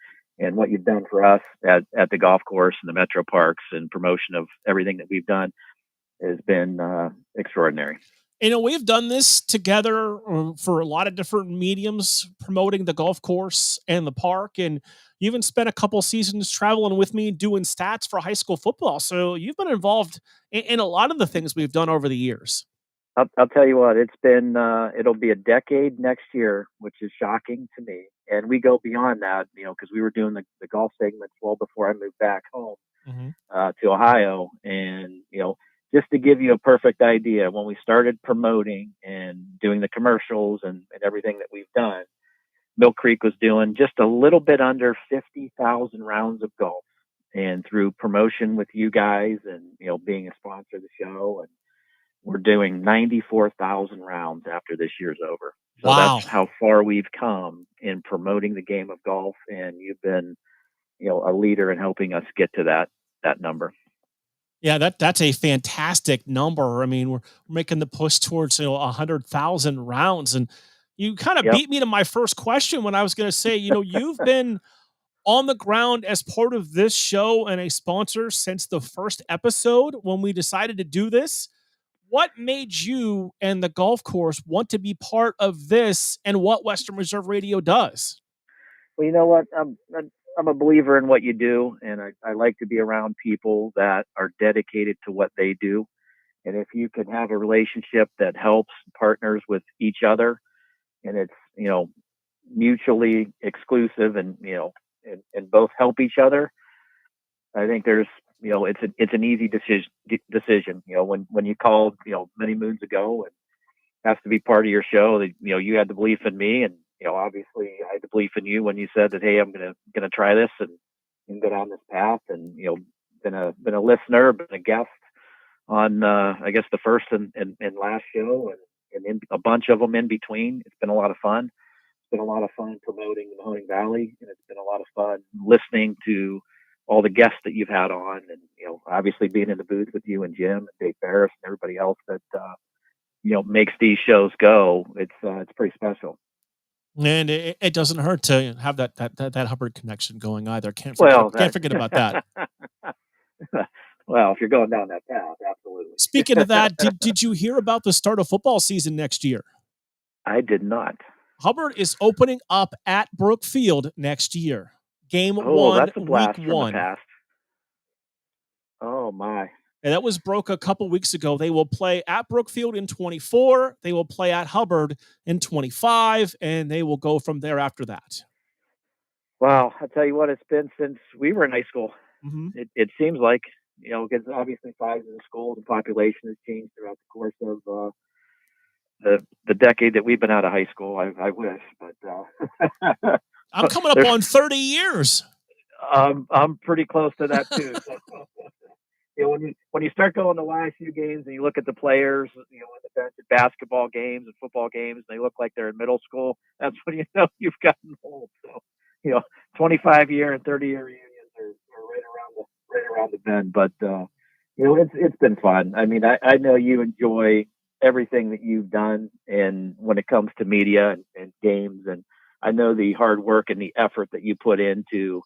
what you've done for us at the golf course and the Metro Parks and promotion of everything that we've done has been extraordinary.
We've done this together for a lot of different mediums, promoting the golf course and the park, and you even spent a couple seasons traveling with me doing stats for high school football. So you've been involved in a lot of the things we've done over the years.
I'll tell you what, it's been, it'll be a decade next year, which is shocking to me. And we go beyond that, because we were doing the golf segments well before I moved back home to Ohio. And, just to give you a perfect idea, when we started promoting and doing the commercials and everything that we've done, Mill Creek was doing just a little bit under 50,000 rounds of golf. And through promotion with you guys and, being a sponsor of the show, and we're doing 94,000 rounds after this year's over. So
Wow.
that's how far we've come in promoting the game of golf. And you've been, a leader in helping us get to that number.
Yeah, that's a fantastic number. I mean, we're making the push towards 100,000 rounds, and you kind of beat me to my first question when I was going to say, you've been on the ground as part of this show and a sponsor since the first episode when we decided to do this. What made you and the golf course want to be part of this and what Western Reserve Radio does?
Well, you know what? I'm a believer in what you do, and I like to be around people that are dedicated to what they do. And if you can have a relationship that helps partners with each other, and it's mutually exclusive, and and both help each other, I think there's it's an easy decision. When you called many moons ago, and has to be part of your show, that you had the belief in me, and obviously I had the belief in you when you said that, hey, I'm gonna try this and go down this path, and been a listener, been a guest on I guess the first and last show, and in a bunch of them in between. It's been a lot of fun. It's been a lot of fun promoting the Mahoning Valley, and it's been a lot of fun listening to all the guests that you've had on, and obviously being in the booth with you and Jim and Dave Ferris and everybody else that makes these shows go. It's pretty special.
And it doesn't hurt to have that Hubbard connection going either. Can't forget about that.
Well, if you're going down that path, absolutely.
Speaking of that, did you hear about the start of football season next year?
I did not.
Hubbard is opening up at Brookfield next year. Game 1,
that's a blast
week
from
1.
the past. Oh my.
And that was broke a couple weeks ago. They will play at Brookfield in 24. They will play at Hubbard in 25, and they will go from there after that.
Wow. I'll tell you what, it's been since we were in high school.
Mm-hmm.
It seems like, because obviously size of the school, the population has changed throughout the course of the decade that we've been out of high school. I wish, but
I'm coming up on 30 years.
I'm pretty close to that too. So, when you start going to YSU games and you look at the players, in the bench at basketball games and football games, they look like they're in middle school. That's when you know you've gotten old. So 25-year and 30-year reunions are right around the bend. But it's been fun. I mean, I know you enjoy everything that you've done, and when it comes to media and games, and I know the hard work and the effort that you put into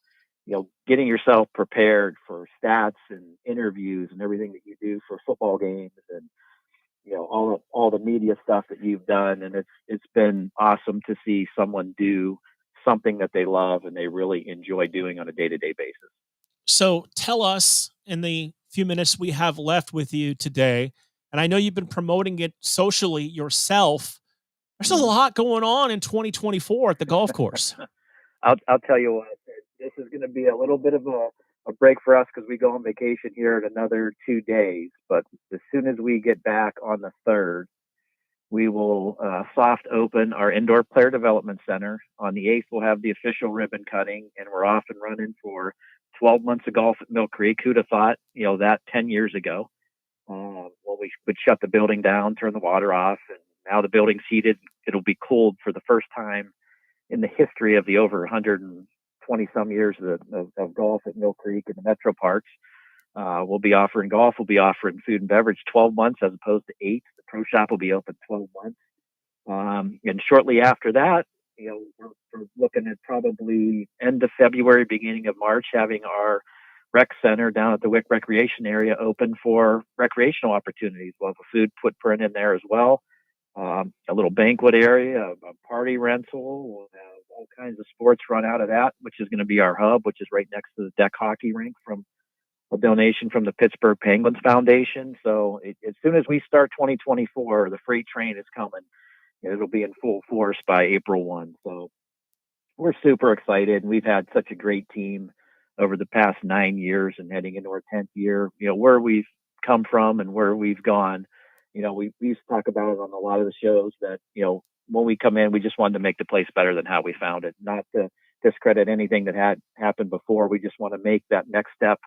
getting yourself prepared for stats and interviews and everything that you do for football games, and all the media stuff that you've done. And it's been awesome to see someone do something that they love and they really enjoy doing on a day-to-day basis.
So tell us, in the few minutes we have left with you today, and I know you've been promoting it socially yourself, there's a lot going on in 2024 at the golf course.
I'll tell you what, this is going to be a little bit of a break for us because we go on vacation here in another 2 days. But as soon as we get back on the 3rd, we will soft open our indoor player development center. On the 8th, we'll have the official ribbon cutting, and we're off and running for 12 months of golf at Mill Creek. Who'd have thought, that 10 years ago, when we would shut the building down, turn the water off, and now the building's heated. It'll be cooled for the first time in the history of the over 120 some years of golf at Mill Creek and the Metro Parks. We'll be offering golf. We'll be offering food and beverage 12 months as opposed to 8. The pro shop will be open 12 months. And shortly after that, we're looking at probably end of February, beginning of March, having our rec center down at the Wick Recreation area open for recreational opportunities. We'll have a food footprint in there as well. A little banquet area, a party rental. We'll have all kinds of sports run out of that, which is going to be our hub, which is right next to the deck hockey rink from a donation from the Pittsburgh Penguins Foundation. So as soon as we start 2024, the freight train is coming. It'll be in full force by April 1. So we're super excited. And we've had such a great team over the past 9 years and heading into our 10th year. Where we've come from and where we've gone. We used to talk about it on a lot of the shows that, when we come in, we just wanted to make the place better than how we found it. Not to discredit anything that had happened before. We just want to make that next step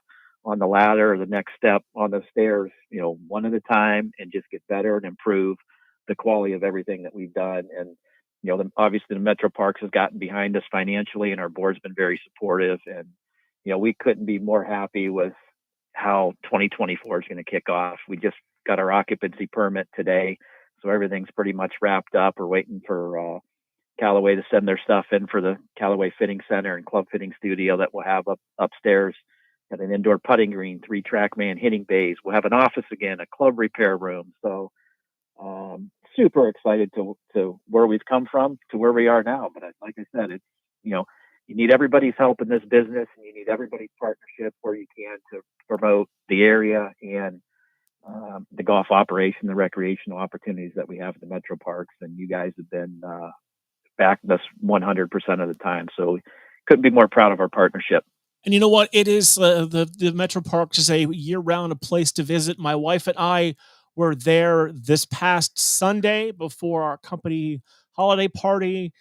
on the ladder or the next step on the stairs, one at a time, and just get better and improve the quality of everything that we've done. And, obviously the Metro Parks has gotten behind us financially, and our board's been very supportive. And, we couldn't be more happy with how 2024 is going to kick off. We just got our occupancy permit today, so everything's pretty much wrapped up. We're waiting for Callaway to send their stuff in for the Callaway Fitting Center and Club Fitting Studio that we'll have upstairs. Got an indoor putting green, 3 TrackMan hitting bays. We'll have an office again, a club repair room. So super excited to where we've come from to where we are now. But like I said, it's, you need everybody's help in this business, and you need everybody's partnership where you can to promote the area and the golf operation, the recreational opportunities that we have at the Metro Parks. And you guys have been backing us 100% of the time. So we couldn't be more proud of our partnership.
And you know what? It is the Metro Parks is a year-round place to visit. My wife and I were there this past Sunday before our company holiday party.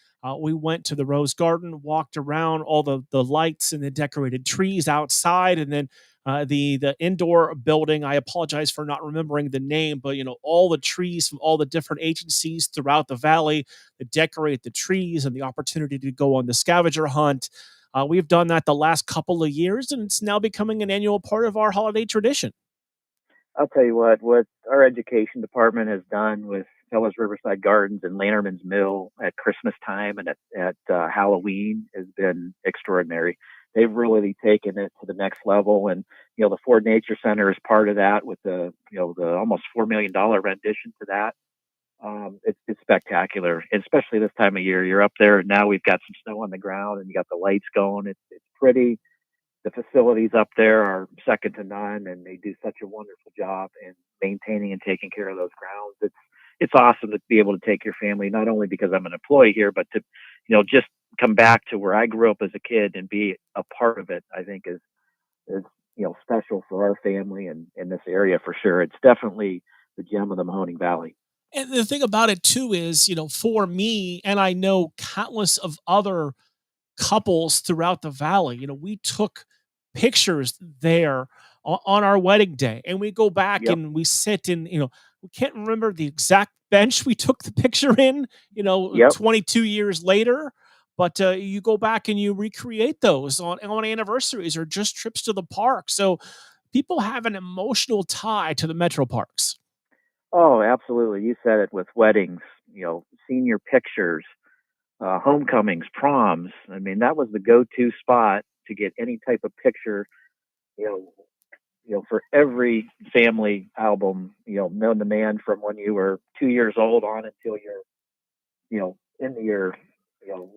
We went to the Rose Garden, walked around all the lights and the decorated trees outside, and then the indoor building. I apologize for not remembering the name, but all the trees from all the different agencies throughout the valley that decorate the trees, and the opportunity to go on the scavenger hunt. We've done that the last couple of years, and it's now becoming an annual part of our holiday tradition.
I'll tell you what our education department has done with Fellows Riverside Gardens and Lanterman's Mill at Christmas time and at Halloween has been extraordinary. They've really taken it to the next level. And, the Ford Nature Center is part of that with the almost $4 million rendition to that. It's spectacular, especially this time of year. You're up there, and now we've got some snow on the ground, and you got the lights going. It's pretty. The facilities up there are second to none, and they do such a wonderful job in maintaining and taking care of those grounds. It's awesome to be able to take your family, not only because I'm an employee here, but to, just come back to where I grew up as a kid and be a part of it. I think is special for our family and in this area for sure. It's definitely the gem of the Mahoning Valley.
And the thing about it too is, for me, and I know countless of other couples throughout the valley, we took pictures there on our wedding day, and we go back and we sit in, we can't remember the exact bench we took the picture in, 22 years later, but you go back and you recreate those on anniversaries or just trips to the park. So people have an emotional tie to the Metro Parks.
Oh, absolutely. You said it with weddings, senior pictures, homecomings, proms. I mean, that was the go-to spot to get any type of picture, for every family album, known to man from when you were 2 years old on until you're, into your,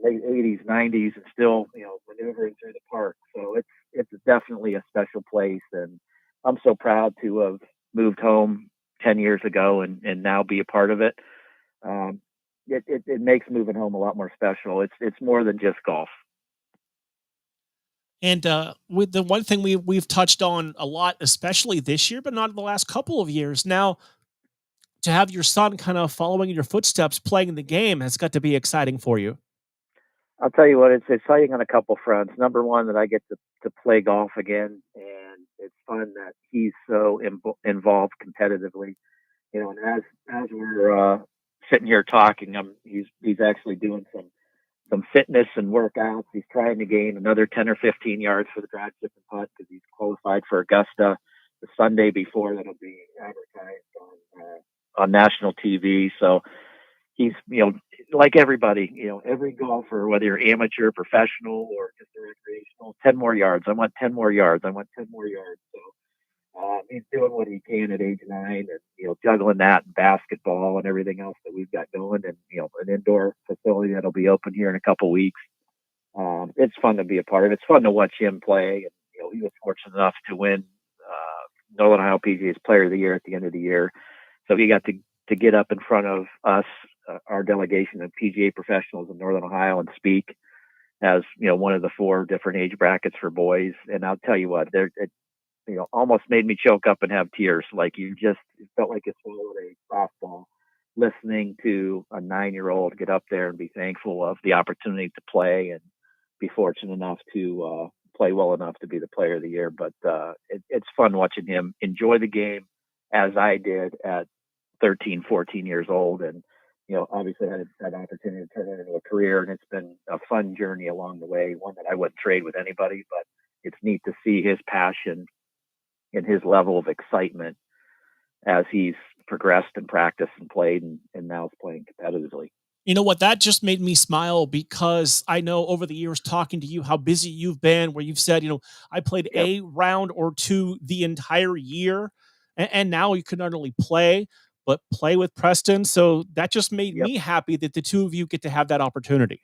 late 80s, 90s, and still, maneuvering through the park. So it's definitely a special place. And I'm so proud to have moved home 10 years ago and now be a part of it. It makes moving home a lot more special. It's more than just golf.
And with the one thing we've touched on a lot, especially this year, but not in the last couple of years now, to have your son kind of following in your footsteps, playing the game, has got to be exciting for you.
I'll tell you what, it's exciting on a couple fronts. Number one, that I get to play golf again, and it's fun that he's so involved competitively. And as we're sitting here talking, he's actually doing some fitness and workouts. He's trying to gain another 10 or 15 yards for the drive, chip, and putt because he's qualified for Augusta the Sunday before. That'll be advertised on national TV. So he's, like everybody, every golfer, whether you're amateur, professional, or just a recreational, 10 more yards. I want 10 more yards. I want 10 more yards. So he's doing what he can at age 9 and, juggling that and basketball and everything else that we've got going, and, an indoor facility that'll be open here in a couple weeks. It's fun to be a part of. It's fun to watch him play. And, he was fortunate enough to win Northern Ohio PGA's Player of the Year at the end of the year. So he got to get up in front of us, our delegation of PGA professionals in Northern Ohio, and speak as, one of the 4 different age brackets for boys. And I'll tell you what, it almost made me choke up and have tears. Like it felt like you swallowed a softball. listening to a 9-year-old get up there and be thankful of the opportunity to play and be fortunate enough to play well enough to be the player of the year. But it's fun watching him enjoy the game as I did at 13, 14 years old. And, obviously had that opportunity to turn it into a career. And it's been a fun journey along the way, one that I wouldn't trade with anybody, but it's neat to see his passion and his level of excitement as he's progressed and practiced and played and now is playing competitively.
You know what? That just made me smile because I know over the years talking to you how busy you've been, where you've said, I played a round or two the entire year, and now you can not only play, but play with Preston. So that just made me happy that the two of you get to have that opportunity.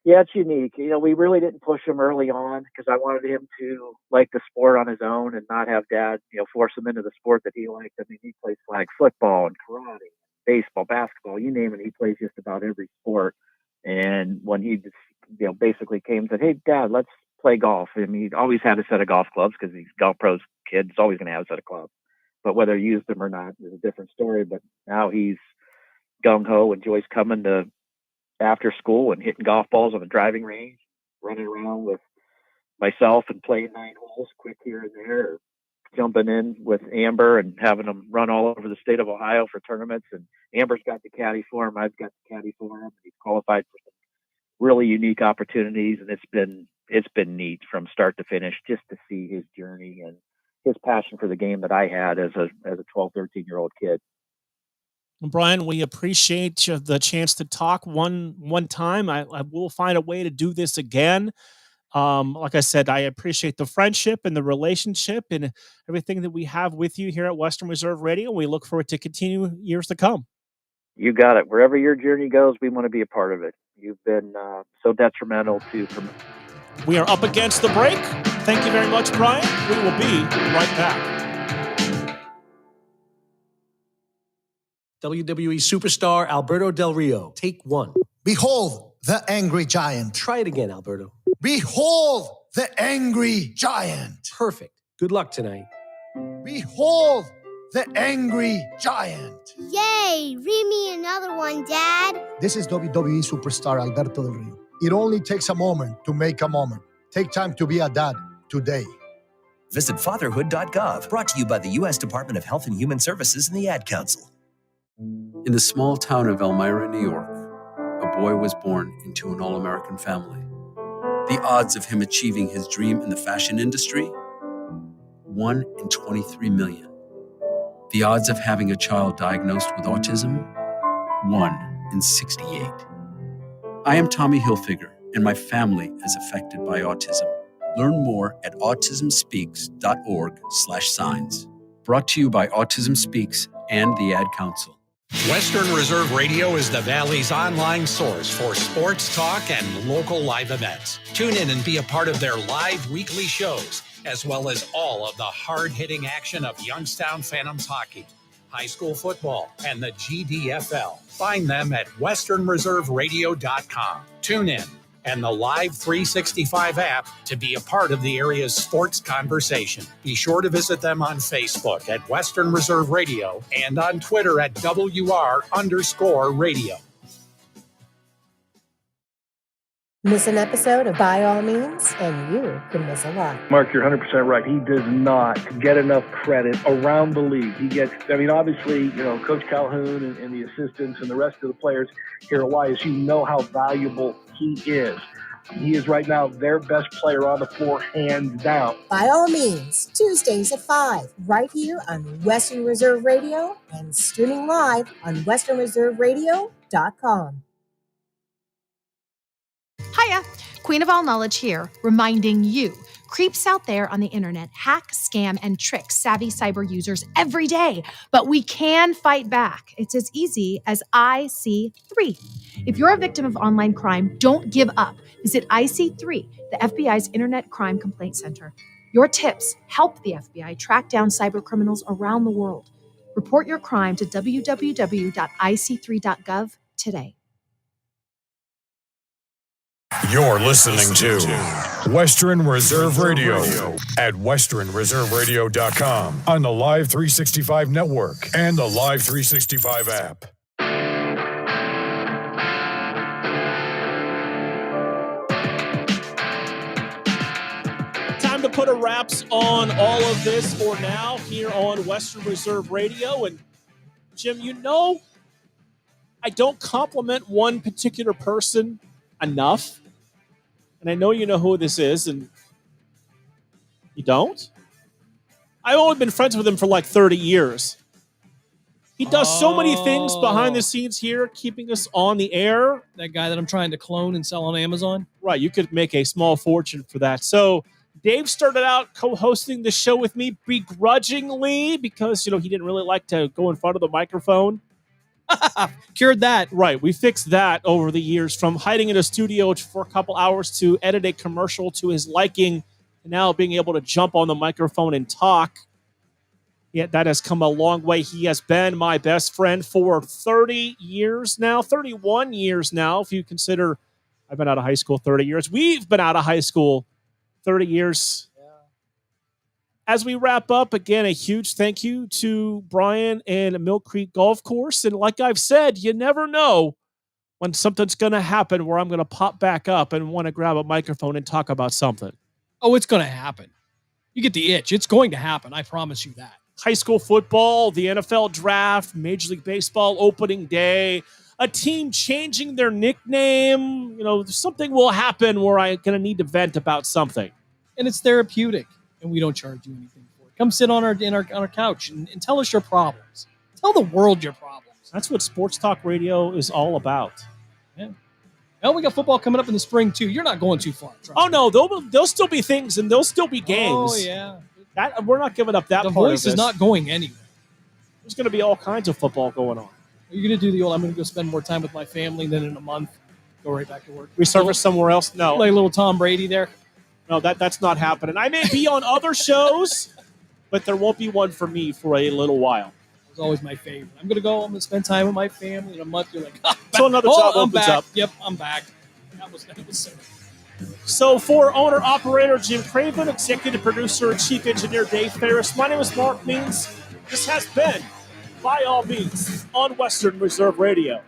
Yeah, it's unique. We really didn't push him early on because I wanted him to like the sport on his own and not have dad, force him into the sport that he liked. I mean, he plays flag football and karate, baseball, basketball, you name it. He plays just about every sport. And when he just, basically came and said, "Hey, Dad, let's play golf." I mean, he always had a set of golf clubs because he's golf pro's kid. He's always going to have a set of clubs. But whether he used them or not is a different story. But now he's gung-ho, enjoys coming to after school and hitting golf balls on the driving range, running around with myself and playing 9 holes quick here and there, or jumping in with Amber and having them run all over the state of Ohio for tournaments. And Amber's got the caddy for him. I've got the caddy for him. He's qualified for some really unique opportunities. And it's been neat from start to finish just to see his journey and his passion for the game that I had as a 12, 13-year-old kid.
Brian, we appreciate the chance to talk one time. I will find a way to do this again. Like I said, I appreciate the friendship and the relationship and everything that we have with you here at Western Reserve Radio. We look forward to continue years to come.
You got it. Wherever your journey goes, we want to be a part of it. You've been so detrimental to.
We are up against the break. Thank you very much, Brian. We will be right back.
WWE superstar Alberto Del Rio, take 1.
Behold the angry giant.
Try it again, Alberto.
Behold the angry giant.
Perfect. Good luck tonight.
Behold the angry giant.
Yay! Read me another one, Dad.
This is WWE superstar Alberto Del Rio. It only takes a moment to make a moment. Take time to be a dad today.
Visit fatherhood.gov, brought to you by the U.S. Department of Health and Human Services and the Ad Council.
In the small town of Elmira, New York, a boy was born into an all-American family. The odds of him achieving his dream in the fashion industry? 1 in 23 million. The odds of having a child diagnosed with autism? 1 in 68. I am Tommy Hilfiger, and my family is affected by autism. Learn more at autismspeaks.org/signs. Brought to you by Autism Speaks and the Ad Council.
Western Reserve Radio is the Valley's online source for sports talk and local live events. Tune in and be a part of their live weekly shows, as well as all of the hard-hitting action of Youngstown Phantoms hockey, high school football, and the GDFL. Find them at westernreserveradio.com. Tune in and the Live 365 app to be a part of the area's sports conversation. Be sure to visit them on Facebook at Western Reserve Radio and on Twitter at WR_radio.
Miss an episode of By All Means, and you can miss a lot.
Mark, you're 100% right. He does not get enough credit around the league. He gets, obviously, Coach Calhoun and the assistants and the rest of the players here at YSU know how valuable he is. He is right now their best player on the floor, hands down.
By All Means, Tuesdays at 5, right here on Western Reserve Radio and streaming live on westernreserveradio.com.
Hiya, Queen of All Knowledge here, reminding you, creeps out there on the internet hack, scam, and trick savvy cyber users every day, but we can fight back. It's as easy as IC3. If you're a victim of online crime, don't give up. Visit IC3, the FBI's Internet Crime Complaint Center. Your tips help the FBI track down cyber criminals around the world. Report your crime to www.ic3.gov today.
You're listening to Western Reserve Radio at westernreserveradio.com on the Live 365 network and the Live 365 app.
put a wraps on all of this for now here on Western Reserve Radio. And Jim, I don't compliment one particular person enough. And I know you know who this is, and you don't? I've only been friends with him for like 30 years. He does so many things behind the scenes here, keeping us on the air.
That guy that I'm trying to clone and sell on Amazon?
Right, you could make a small fortune for that. So Dave started out co-hosting the show with me begrudgingly because, he didn't really like to go in front of the microphone.
Cured that.
Right, we fixed that over the years, from hiding in a studio for a couple hours to edit a commercial to his liking, and now being able to jump on the microphone and talk. Yeah, that has come a long way. He has been my best friend for 30 years now, 31 years now, if you consider I've been out of high school 30 years. We've been out of high school 30 years. Yeah. As we wrap up, again, a huge thank you to Brian and Mill Creek Golf Course. And like I've said, you never know when something's going to happen where I'm going to pop back up and want to grab a microphone and talk about something.
Oh, it's going to happen. You get the itch. It's going to happen. I promise you that.
High school football, the NFL draft, Major League Baseball opening day, a team changing their nickname. Something will happen where I'm going to need to vent about something.
And it's therapeutic, and we don't charge you anything for it. Come sit on our couch and tell us your problems. Tell the world your problems.
That's what Sports Talk Radio is all about.
Yeah. Well, we got football coming up in the spring, too. You're not going too far.
Oh, no. There'll still be things, and there'll still be games.
Oh, yeah.
We're not giving up that
the
part of
voice
this.
is not going anywhere.
There's going to be all kinds of football going on.
You're going to do the old, I'm going to go spend more time with my family, and then in a month, go right back to work.
Resurface somewhere else? No.
Like a little Tom Brady there?
No, that's not happening. I may be on other shows, but there won't be one for me for a little while.
It was always my favorite. I'm going to spend time with my family. In a month, you're like,
so another job opens
back.
up.
Yep, I'm back. That was so.
So for owner-operator Jim Craven, executive producer and chief engineer Dave Ferris, my name is Marc Means. This has been By All Means on Western Reserve Radio.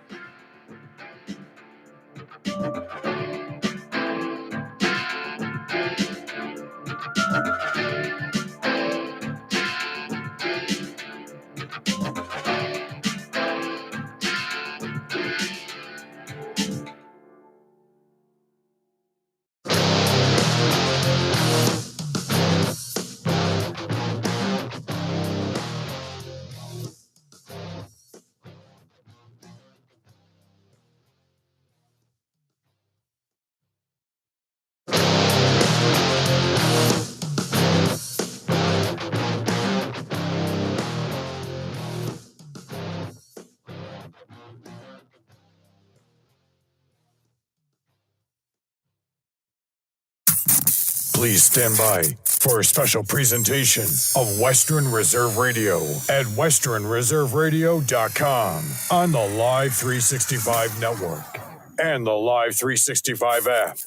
Please stand by for a special presentation of Western Reserve Radio at westernreserveradio.com on the Live 365 network and the Live 365 app.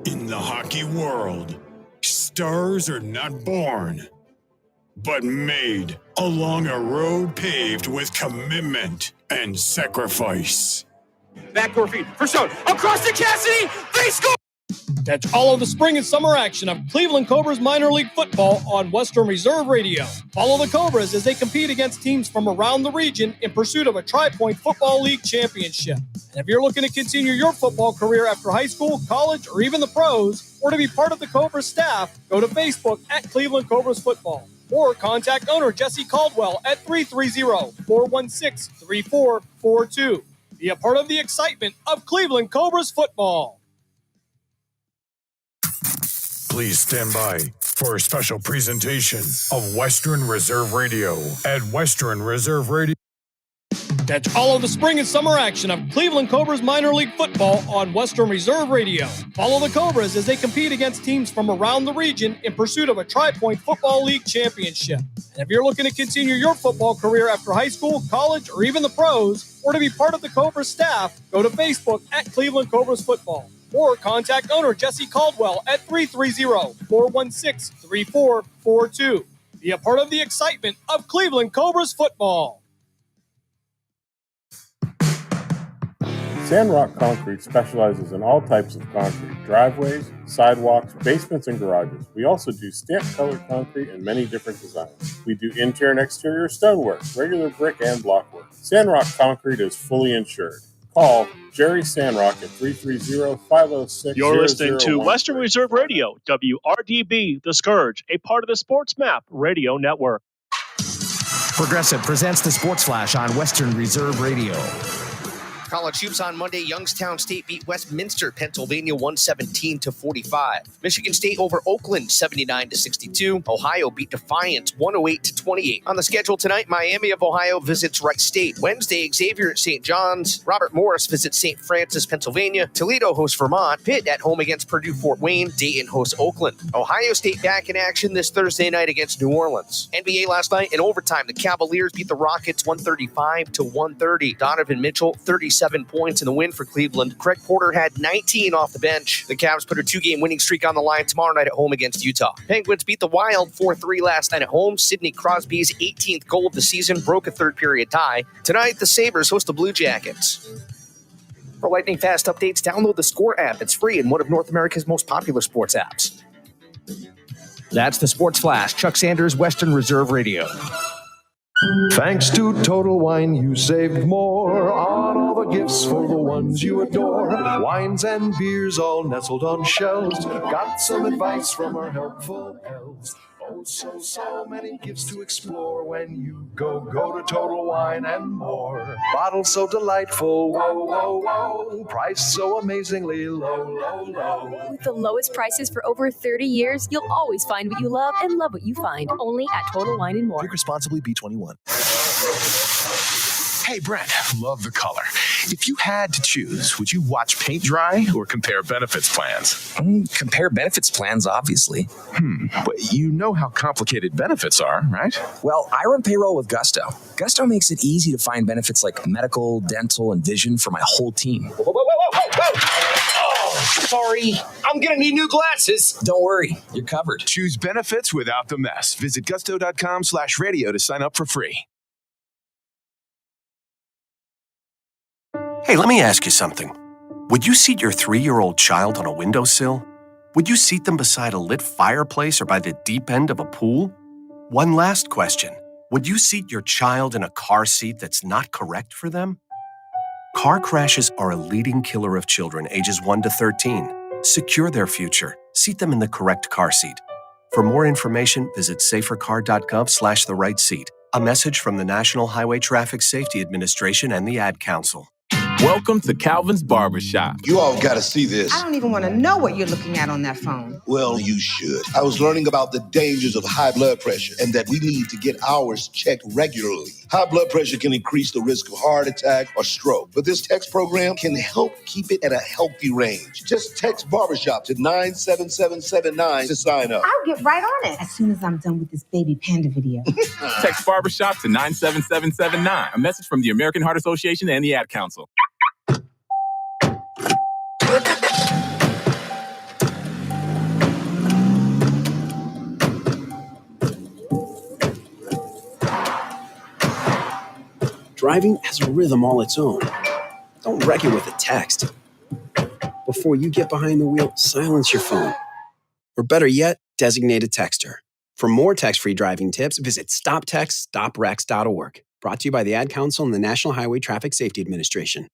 In the hockey world, stars are not born, but made along a road paved with commitment and sacrifice.
Backdoor feed for Stone. Across to Cassidy. They score!
Catch all of the spring and summer action of Cleveland Cobras minor league football on Western Reserve Radio. Follow the Cobras as they compete against teams from around the region in pursuit of a Tri-Point Football League championship. And if you're looking to continue your football career after high school, college, or even the pros, or to be part of the Cobras staff, go to Facebook at Cleveland Cobras Football. Or contact owner Jesse Caldwell at 330-416-3442. Be a part of the excitement of Cleveland Cobras football.
Please stand by for a special presentation of Western Reserve Radio at Western Reserve Radio.
Catch all of the spring and summer action of Cleveland Cobras minor league football on Western Reserve Radio. Follow the Cobras as they compete against teams from around the region in pursuit of a Tri-Point Football League championship. And if you're looking to continue your football career after high school, college, or even the pros, or to be part of the Cobras staff, go to Facebook at Cleveland Cobras Football. Or contact owner Jesse Caldwell at 330-416-3442. Be a part of the excitement of Cleveland Cobras football.
Sandrock Concrete specializes in all types of concrete, driveways, sidewalks, basements, and garages. We also do stamp-colored concrete in many different designs. We do interior and exterior stonework, regular brick and block work. Sandrock Concrete is fully insured. Call Jerry Sandrock at 330-506-0013.
You're listening to Western Reserve Radio, WRDB, The Scourge, a part of the Sports Map Radio Network.
Progressive presents the Sports Flash on Western Reserve Radio.
College hoops on Monday. Youngstown State beat Westminster, Pennsylvania 117-45. Michigan State over Oakland 79-62. Ohio beat Defiance 108-28. On the schedule tonight, Miami of Ohio visits Wright State. Wednesday, Xavier at St. John's. Robert Morris visits St. Francis, Pennsylvania. Toledo hosts Vermont. Pitt at home against Purdue Fort Wayne. Dayton hosts Oakland. Ohio State back in action this Thursday night against New Orleans. NBA last night in overtime, the Cavaliers beat the Rockets 135-130. Donovan Mitchell 37 points in the win for Cleveland. Craig Porter had 19 off the bench. The Cavs put a 2-game winning streak on the line tomorrow night at home against Utah. Penguins beat the Wild 4-3 last night at home. Sidney Crosby's 18th goal of the season broke a third-period tie. Tonight, the Sabres host the Blue Jackets. For lightning fast updates, download the Score app. It's free and one of North America's most popular sports apps. That's the Sports Flash. Chuck Sanders, Western Reserve Radio.
Thanks to Total Wine, you saved more on all the gifts for the ones you adore. Wines and beers all nestled on shelves. Got some advice from our helpful elves. Oh, so many gifts to explore when you go to Total Wine and more. Bottles so delightful, whoa. Price so amazingly low.
With the lowest prices for over 30 years, you'll always find what you love and love what you find. Only at Total Wine and More.
Drink responsibly, B21. Hey, Brent, love the color. If you had to choose, would you watch paint dry or compare benefits plans?
Compare benefits plans, obviously.
But you know how complicated benefits are, right?
Well, I run payroll with Gusto. Gusto makes it easy to find benefits like medical, dental, and vision for my whole team.
Whoa. Oh, sorry. I'm going to need new glasses.
Don't worry. You're covered.
Choose benefits without the mess. Visit gusto.com/radio to sign up for free.
Hey, let me ask you something. Would you seat your 3-year-old child on a windowsill? Would you seat them beside a lit fireplace or by the deep end of a pool? One last question. Would you seat your child in a car seat that's not correct for them? Car crashes are a leading killer of children ages 1 to 13. Secure their future. Seat them in the correct car seat. For more information, visit safercar.gov/the-right seat. A message from the National Highway Traffic Safety Administration and the Ad Council.
Welcome to Calvin's Barbershop.
You all got to see this.
I don't even want to know what you're looking at on that phone.
Well, you should. I was learning about the dangers of high blood pressure and that we need to get ours checked regularly. High blood pressure can increase the risk of heart attack or stroke, but this text program can help keep it at a healthy range. Just text Barbershop to 97779 to sign up.
I'll get right on it as soon as I'm done with this baby panda video.
Text Barbershop to 97779. A message from the American Heart Association and the Ad Council.
Driving has a rhythm all its own. Don't wreck it with a text. Before you get behind the wheel, silence your phone. Or better yet, designate a texter. For more text-free driving tips, visit stoptextstoprex.org. Brought to you by the Ad Council and the National Highway Traffic Safety Administration.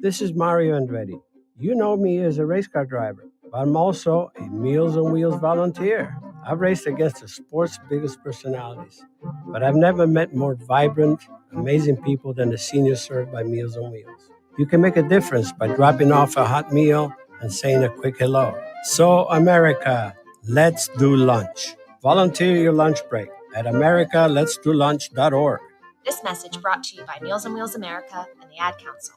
This is Mario Andretti. You know me as a race car driver, but I'm also a Meals on Wheels volunteer. I've raced against the sport's biggest personalities, but I've never met more vibrant, amazing people than the seniors served by Meals on Wheels. You can make a difference by dropping off a hot meal and saying a quick hello. So, America, let's do lunch. Volunteer your lunch break at americaletsdolunch.org.
This message brought to you by Meals on Wheels America and the Ad Council.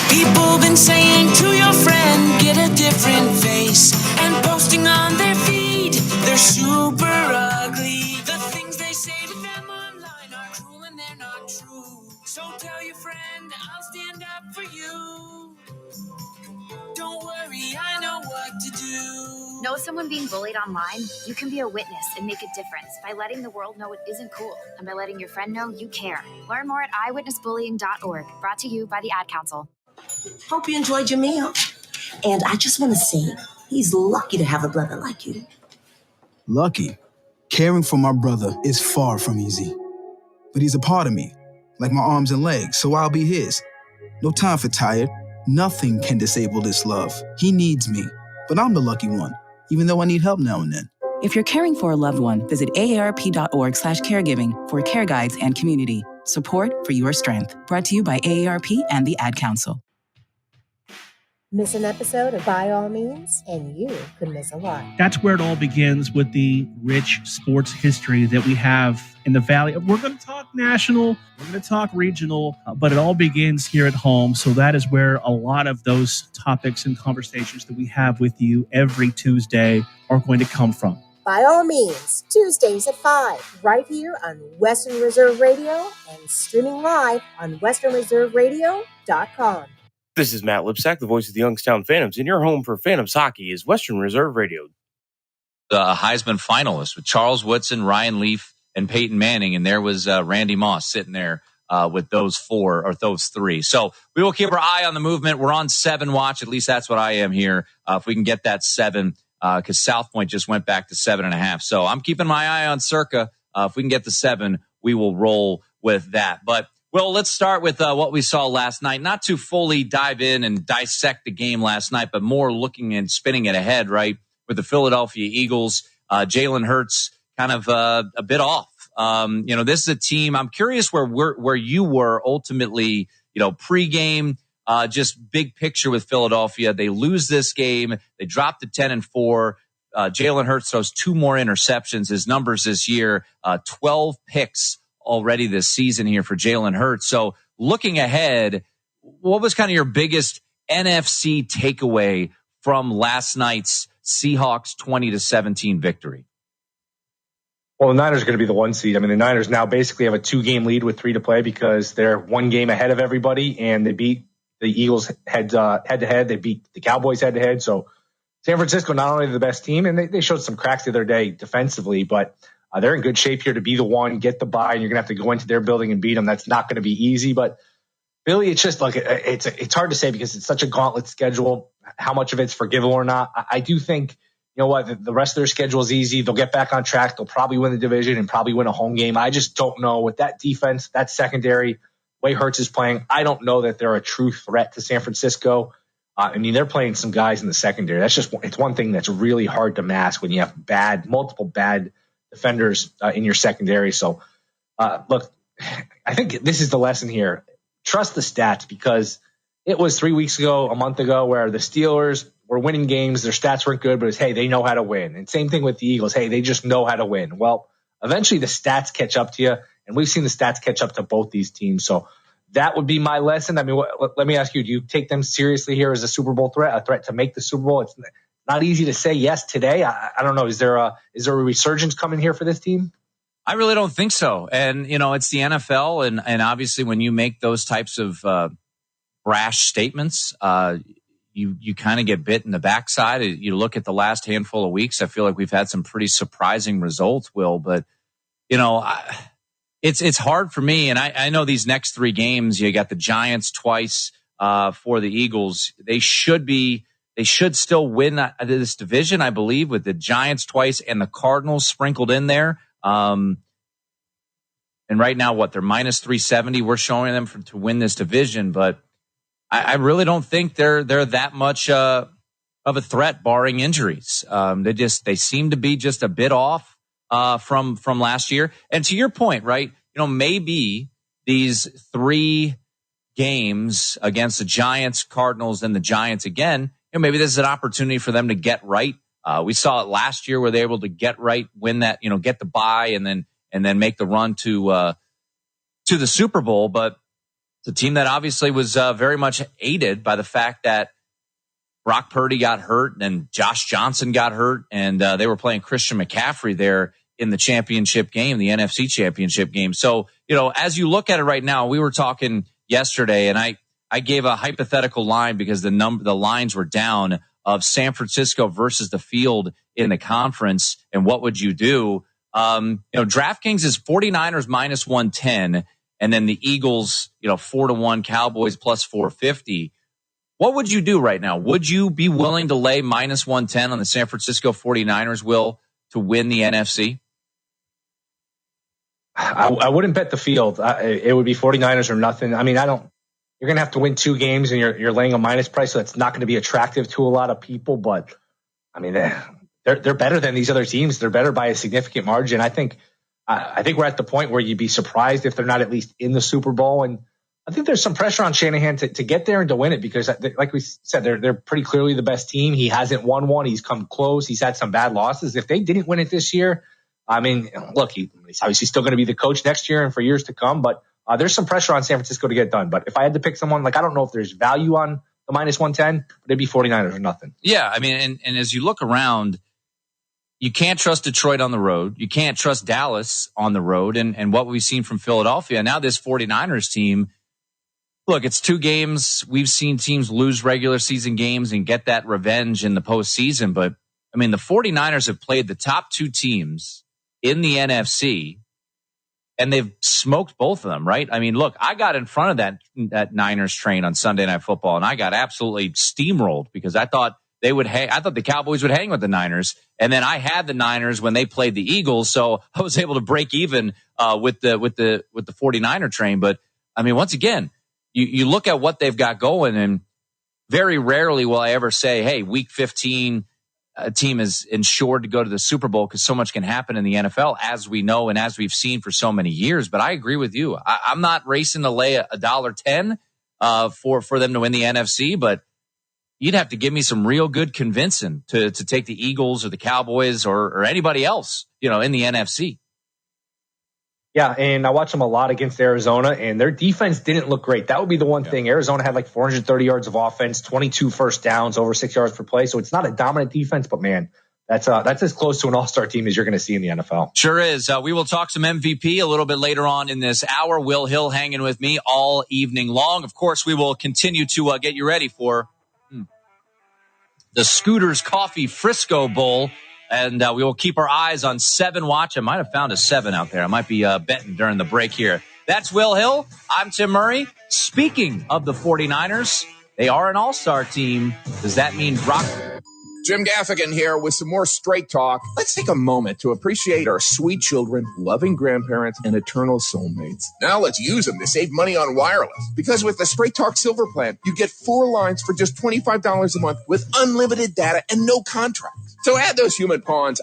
People been saying to your friend, get a different face, and posting on their feed, they're super ugly. The things they say to them online are cruel and they're not true. So tell your friend, I'll stand up for you. Don't worry, I know what to do.
Know someone being bullied online? You can be a witness and make a difference by letting the world know it isn't cool and by letting your friend know you care. Learn more at eyewitnessbullying.org. Brought to you by the Ad Council.
Hope you enjoyed your meal. And I just want to say, he's lucky to have a brother like you.
Lucky? Caring for my brother is far from easy. But he's a part of me, like my arms and legs, so I'll be his. No time for tired. Nothing can disable this love. He needs me, but I'm the lucky one, even though I need help now and then.
If you're caring for a loved one, visit aarp.org/caregiving for care guides and community. Support for your strength. Brought to you by AARP and the Ad Council.
Miss an episode of By All Means, and you could miss a lot.
That's where it all begins, with the rich sports history that we have in the Valley. We're going to talk national, we're going to talk regional, but it all begins here at home. So that is where a lot of those topics and conversations that we have with you every Tuesday are going to come from.
By All Means, Tuesdays at 5, right here on Western Reserve Radio and streaming live on westernreserveradio.com.
This is Matt Lipsack, the voice of the Youngstown Phantoms, and your home for Phantoms hockey is Western Reserve Radio.
The Heisman finalists with Charles Woodson, Ryan Leaf, and Peyton Manning, and there was Randy Moss sitting there with those three. So we will keep our eye on the movement. We're on 7 watch. At least that's what I am here. If we can get that 7, because South Point just went back to 7.5. So I'm keeping my eye on Circa. If we can get the 7, we will roll with that. But well, let's start with what we saw last night. Not to fully dive in and dissect the game last night, but more looking and spinning it ahead, right? With the Philadelphia Eagles, Jalen Hurts kind of a bit off. This is a team. I'm curious where you were ultimately, pregame, just big picture with Philadelphia. They lose this game. They drop to 10-4. Jalen Hurts throws 2 more interceptions. His numbers this year, 12 picks already this season here for Jalen Hurts. So looking ahead, what was kind of your biggest NFC takeaway from last night's Seahawks 20-17 victory?
Well, the Niners are going to be the 1 seed. I mean, the Niners now basically have a 2-game lead with 3 to play because they're 1 game ahead of everybody, and they beat the Eagles head to head. They beat the Cowboys head to head. So San Francisco, not only the best team, and they showed some cracks the other day defensively, but they're in good shape here to be the 1, get the bye, and you're going to have to go into their building and beat them. That's not going to be easy. But Philly, it's just like it's hard to say because it's such a gauntlet schedule, how much of it's forgivable or not. I do think, the rest of their schedule is easy. They'll get back on track. They'll probably win the division and probably win a home game. I just don't know. With that defense, that secondary, way Hurts is playing, I don't know that they're a true threat to San Francisco. They're playing some guys in the secondary. It's one thing that's really hard to mask when you have multiple bad defenders in your secondary. So, look, I think this is the lesson here. Trust the stats, because it was 3 weeks ago, a month ago, where the Steelers were winning games. Their stats weren't good, but it's, hey, they know how to win. And same thing with the Eagles. Hey, they just know how to win. Well, eventually the stats catch up to you, and we've seen the stats catch up to both these teams. So that would be my lesson. I mean, let me ask you, do you take them seriously here as a Super Bowl threat, a threat to make the Super Bowl? It's not easy to say yes today. I don't know. Is there a resurgence coming here for this team?
I really don't think so. And, it's the NFL. And obviously when you make those types of brash statements, you kind of get bit in the backside. You look at the last handful of weeks, I feel like we've had some pretty surprising results, Will. But, it's hard for me. And I know these next 3 games, you got the Giants twice for the Eagles. They should still win this division, I believe, with the Giants twice and the Cardinals sprinkled in there. And right now, they're minus 370. We're showing them to win this division, but I really don't think they're that much of a threat, barring injuries. They seem to be just a bit off from last year. And to your point, right? Maybe these 3 games against the Giants, Cardinals, and the Giants again, maybe this is an opportunity for them to get right. We saw it last year where they were able to get right, win that, get the bye, and then make the run to the Super Bowl. But it's a team that obviously was very much aided by the fact that Brock Purdy got hurt and Josh Johnson got hurt, and they were playing Christian McCaffrey there in the championship game, the NFC championship game. So, as you look at it right now, we were talking yesterday, and I gave a hypothetical line because the lines were down of San Francisco versus the field in the conference. And what would you do? DraftKings is 49ers minus 110, and then the Eagles, 4-1, Cowboys plus 450. What would you do right now? Would you be willing to lay minus 110 on the San Francisco 49ers, Will, to win the NFC?
I wouldn't bet the field. It would be 49ers or nothing. I mean, you're going to have to win 2 games and you're laying a minus price, so that's not going to be attractive to a lot of people. But I mean, they're better than these other teams. They're better by a significant margin. I think we're at the point where you'd be surprised if they're not at least in the Super Bowl. And I think there's some pressure on Shanahan to get there and to win it because, like we said, they're pretty clearly the best team. He hasn't won one. He's come close. He's had some bad losses. If they didn't win it this year, I mean, look, he's obviously still going to be the coach next year and for years to come. But there's some pressure on San Francisco to get it done. But if I had to pick someone, I don't know if there's value on the minus 110, but it'd be 49ers or nothing.
Yeah, I mean, and as you look around, you can't trust Detroit on the road. You can't trust Dallas on the road. And what we've seen from Philadelphia, now this 49ers team, look, it's 2 games. We've seen teams lose regular season games and get that revenge in the postseason. But, I mean, the 49ers have played the top 2 teams in the NFC, and they've smoked both of them, right? I mean, look, I got in front of that Niners train on Sunday Night Football, and I got absolutely steamrolled because I thought I thought the Cowboys would hang with the Niners, and then I had the Niners when they played the Eagles, so I was able to break even with the 49er train. But I mean, once again, you look at what they've got going, and very rarely will I ever say, hey, week 15, a team is insured to go to the Super Bowl because so much can happen in the NFL, as we know and as we've seen for so many years. But I agree with you. I'm not racing to lay $1.10 for them to win the NFC, but you'd have to give me some real good convincing to take the Eagles or the Cowboys or anybody else, in the NFC.
Yeah, and I watched them a lot against Arizona, and their defense didn't look great. That would be the one thing. Arizona had 430 yards of offense, 22 first downs, over 6 yards per play. So it's not a dominant defense, but man, that's as close to an all-star team as you're going to see in the NFL.
Sure is. We will talk some MVP a little bit later on in this hour. Will Hill hanging with me all evening long. Of course, we will continue to get you ready for the Scooters Coffee Frisco Bowl. And we will keep our eyes on 7 Watch. I might have found a 7 out there. I might be betting during the break here. That's Will Hill. I'm Tim Murray. Speaking of the 49ers, they are an all-star team. Does that mean Brock?
Jim Gaffigan here with some more Straight Talk. Let's take a moment to appreciate our sweet children, loving grandparents, and eternal soulmates. Now let's use them to save money on wireless. Because with the Straight Talk Silver Plan, you get 4 lines for just $25 a month with unlimited data and no contracts. So add those human pawns,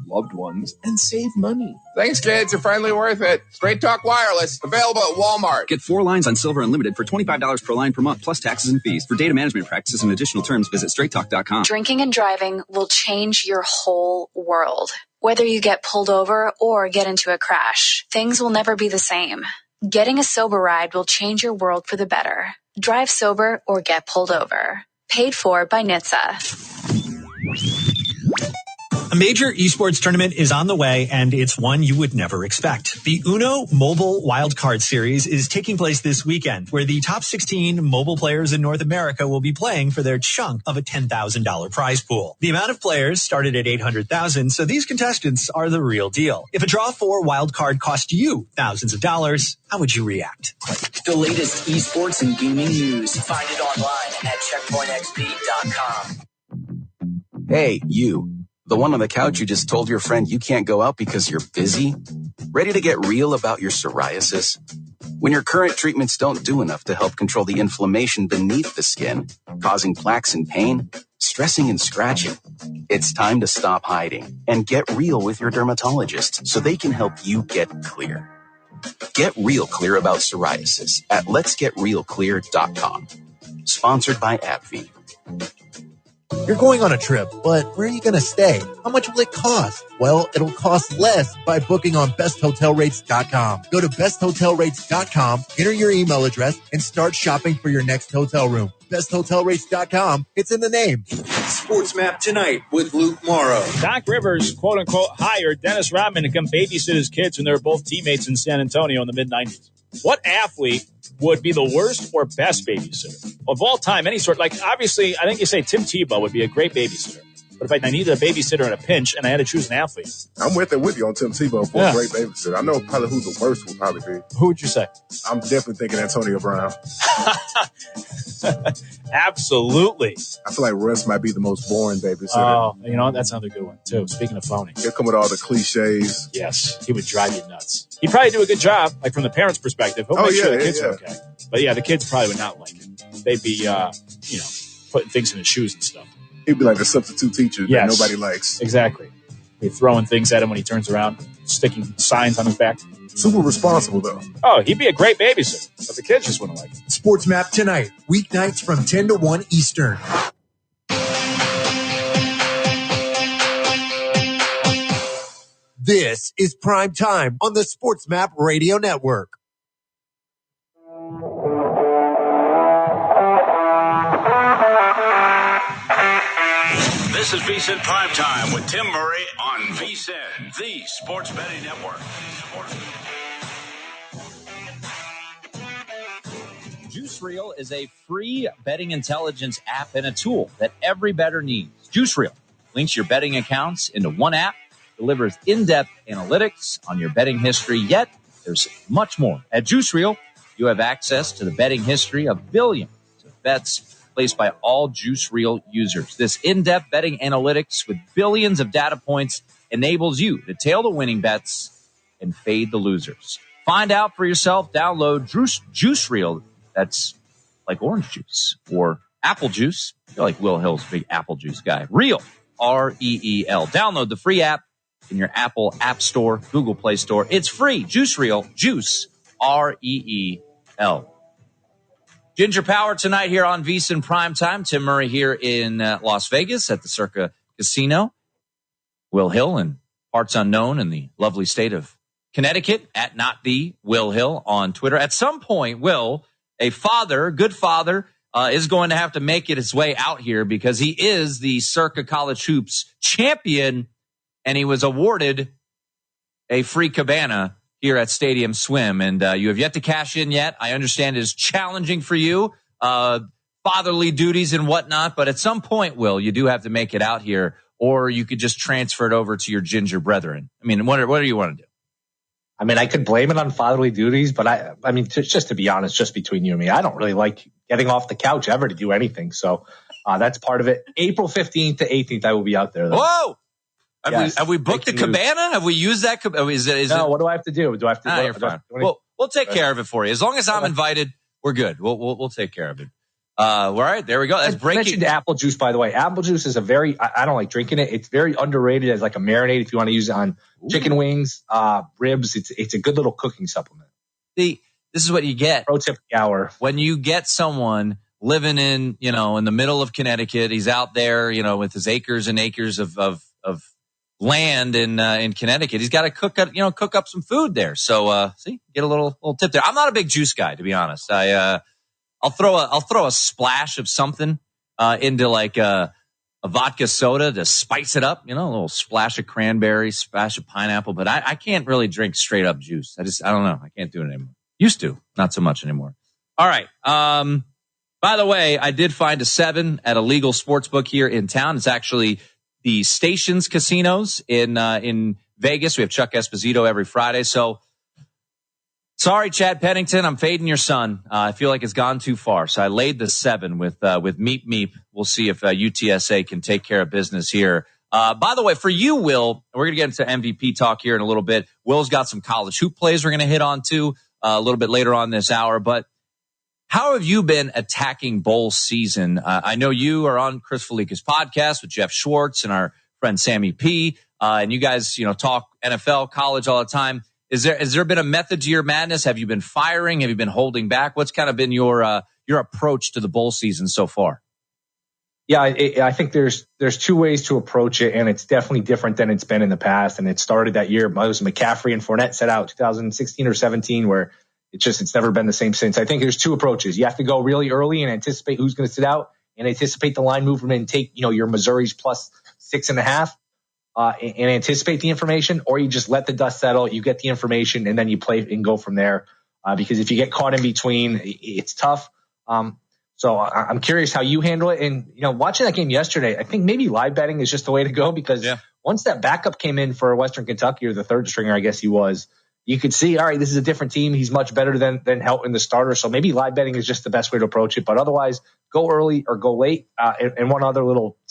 loved ones, and save money. Thanks, kids. You're finally worth it. Straight Talk Wireless, available at Walmart.
Get 4 lines on Silver Unlimited for $25 per line per month, plus taxes and fees. For data management practices and additional terms, visit straighttalk.com.
Drinking and driving will change your whole world. Whether you get pulled over or get into a crash, things will never be the same. Getting a sober ride will change your world for the better. Drive sober or get pulled over. Paid for by NHTSA.
A major esports tournament is on the way, and it's one you would never expect. The Uno Mobile Wildcard Series is taking place this weekend, where the top 16 mobile players in North America will be playing for their chunk of a $10,000 prize pool. The amount of players started at 800,000, so these contestants are the real deal. If a draw for Wildcard cost you thousands of dollars, how would you react?
The latest esports and gaming news. Find it online at checkpointxp.com.
Hey, you. The one on the couch who just told your friend you can't go out because you're busy? Ready to get real about your psoriasis? When your current treatments don't do enough to help control the inflammation beneath the skin, causing plaques and pain, stressing and scratching, it's time to stop hiding and get real with your dermatologist so they can help you get clear. Get real clear about psoriasis at letsgetrealclear.com. Sponsored by AbbVie.
You're going on a trip, but where are you going to stay? How much will it cost? Well, it'll cost less by booking on besthotelrates.com. Go to besthotelrates.com, enter your email address, and start shopping for your next hotel room. Besthotelrates.com, it's in the name.
Sports Map tonight with Luke Morrow.
Doc Rivers, quote-unquote, hired Dennis Rodman to come babysit his kids when they were both teammates in San Antonio in the mid-90s. What athlete would be the worst or best babysitter of all time? Any sort. Like, obviously, I think you say Tim Tebow would be a great babysitter. But if I needed a babysitter in a pinch and I had to choose an athlete.
I'm with you on Tim Tebow for a great babysitter. I know probably who the worst would probably be.
Who would you say?
I'm definitely thinking Antonio Brown.
Absolutely.
I feel like Russ might be the most boring babysitter.
Oh, you know what? That's another good one, too. Speaking of phony.
He'll come with all the cliches.
Yes, he would drive you nuts. He'd probably do a good job, like from the parents' perspective. He'll make sure the kids are okay. But yeah, the kids probably would not like it. They'd be, putting things in his shoes and stuff.
He'd be like the substitute teacher that nobody likes.
Exactly. They're throwing things at him when he turns around, sticking signs on his back.
Super responsible, though.
Oh, he'd be a great babysitter, but the kids just wouldn't like it.
Sports Map tonight, weeknights from 10 to 1 Eastern. This is Prime Time on the Sports Map Radio Network.
This is VSiN Primetime with Tim Murray on VSiN, the Sports Betting Network.
JuiceReel is a free betting intelligence app and a tool that every bettor needs. JuiceReel links your betting accounts into one app, delivers in-depth analytics on your betting history, yet there's much more. At JuiceReel, you have access to the betting history of billions of bets placed by all JuiceReel users. This in-depth betting analytics with billions of data points enables you to tail the winning bets and fade the losers. Find out for yourself. Download JuiceReel. That's like orange juice or apple juice. I feel like Will Hill's a big apple juice guy. Reel, R-E-E-L. Download the free app in your Apple App Store, Google Play Store. It's free. JuiceReel, juice, R-E-E-L. Ginger Power tonight here on VSiN Primetime. Tim Murray here in Las Vegas at the Circa Casino. Will Hill in parts unknown in the lovely state of Connecticut at Not The Will Hill on Twitter. At some point, Will, a good father, is going to have to make it his way out here because he is the Circa College Hoops champion, and he was awarded a free cabana here at Stadium Swim, and you have yet to cash in yet. I understand it is challenging for you, fatherly duties and whatnot, but at some point, Will, you do have to make it out here, or you could just transfer it over to your ginger brethren. I mean, what do you want to do?
I mean, I could blame it on fatherly duties, but I mean, just to be honest, just between you and me, I don't really like getting off the couch ever to do anything. So that's part of it. April 15th to 18th, I will be out there, though.
Whoa! Have we booked the cabana? Have we used that? No,
what do I have to do? Do I have to?
You're fine. We'll take care of it for you. As long as I'm invited, we're good. We'll take care of it. All right, there we go. That's breaking.
I mentioned apple juice, by the way. Apple juice is I don't like drinking it. It's very underrated as like a marinade if you want to use it on chicken wings, ribs. It's a good little cooking supplement.
This is what you get.
Pro tip hour.
When you get someone living in the middle of Connecticut, he's out there, with his acres and acres of land in Connecticut. He's got to cook up some food there. So, get a little tip there. I'm not a big juice guy, to be honest. I'll throw a splash of something into like a vodka soda to spice it up. A little splash of cranberry, splash of pineapple. But I can't really drink straight up juice. I don't know. I can't do it anymore. Used to, not so much anymore. All right. By the way, I did find a 7 at a legal sports book here in town. It's actually the Stations Casinos in Vegas. We have Chuck Esposito every Friday. So sorry, Chad Pennington, I'm fading your son. I feel like it's gone too far. So I laid the 7 with Meep Meep. We'll see if UTSA can take care of business here. By the way, for you, Will, we're going to get into MVP talk here in a little bit. Will's got some college hoop plays we're going to hit on too a little bit later on this hour. But how have you been attacking bowl season? I know you are on Chris Felica's podcast with Jeff Schwartz and our friend Sammy P. And you guys, talk NFL, college all the time. Has there been a method to your madness? Have you been firing? Have you been holding back? What's kind of been your approach to the bowl season so far?
Yeah, I think there's 2 ways to approach it, and it's definitely different than it's been in the past. And it started that year. It was McCaffrey and Fournette set out 2016 or 17, where it's never been the same since. I think there's 2 approaches. You have to go really early and anticipate who's going to sit out and anticipate the line movement and take, your Missouri's plus 6.5. And anticipate the information, or you just let the dust settle, you get the information, and then you play and go from there. Because if you get caught in between, it's tough. So I'm curious how you handle it. And, watching that game yesterday, I think maybe live betting is just the way to go because once that backup came in for Western Kentucky, or the third stringer, I guess he was, you could see, all right, this is a different team. He's much better than Helton, the starter. So maybe live betting is just the best way to approach it. But otherwise, go early or go late. And one other little tip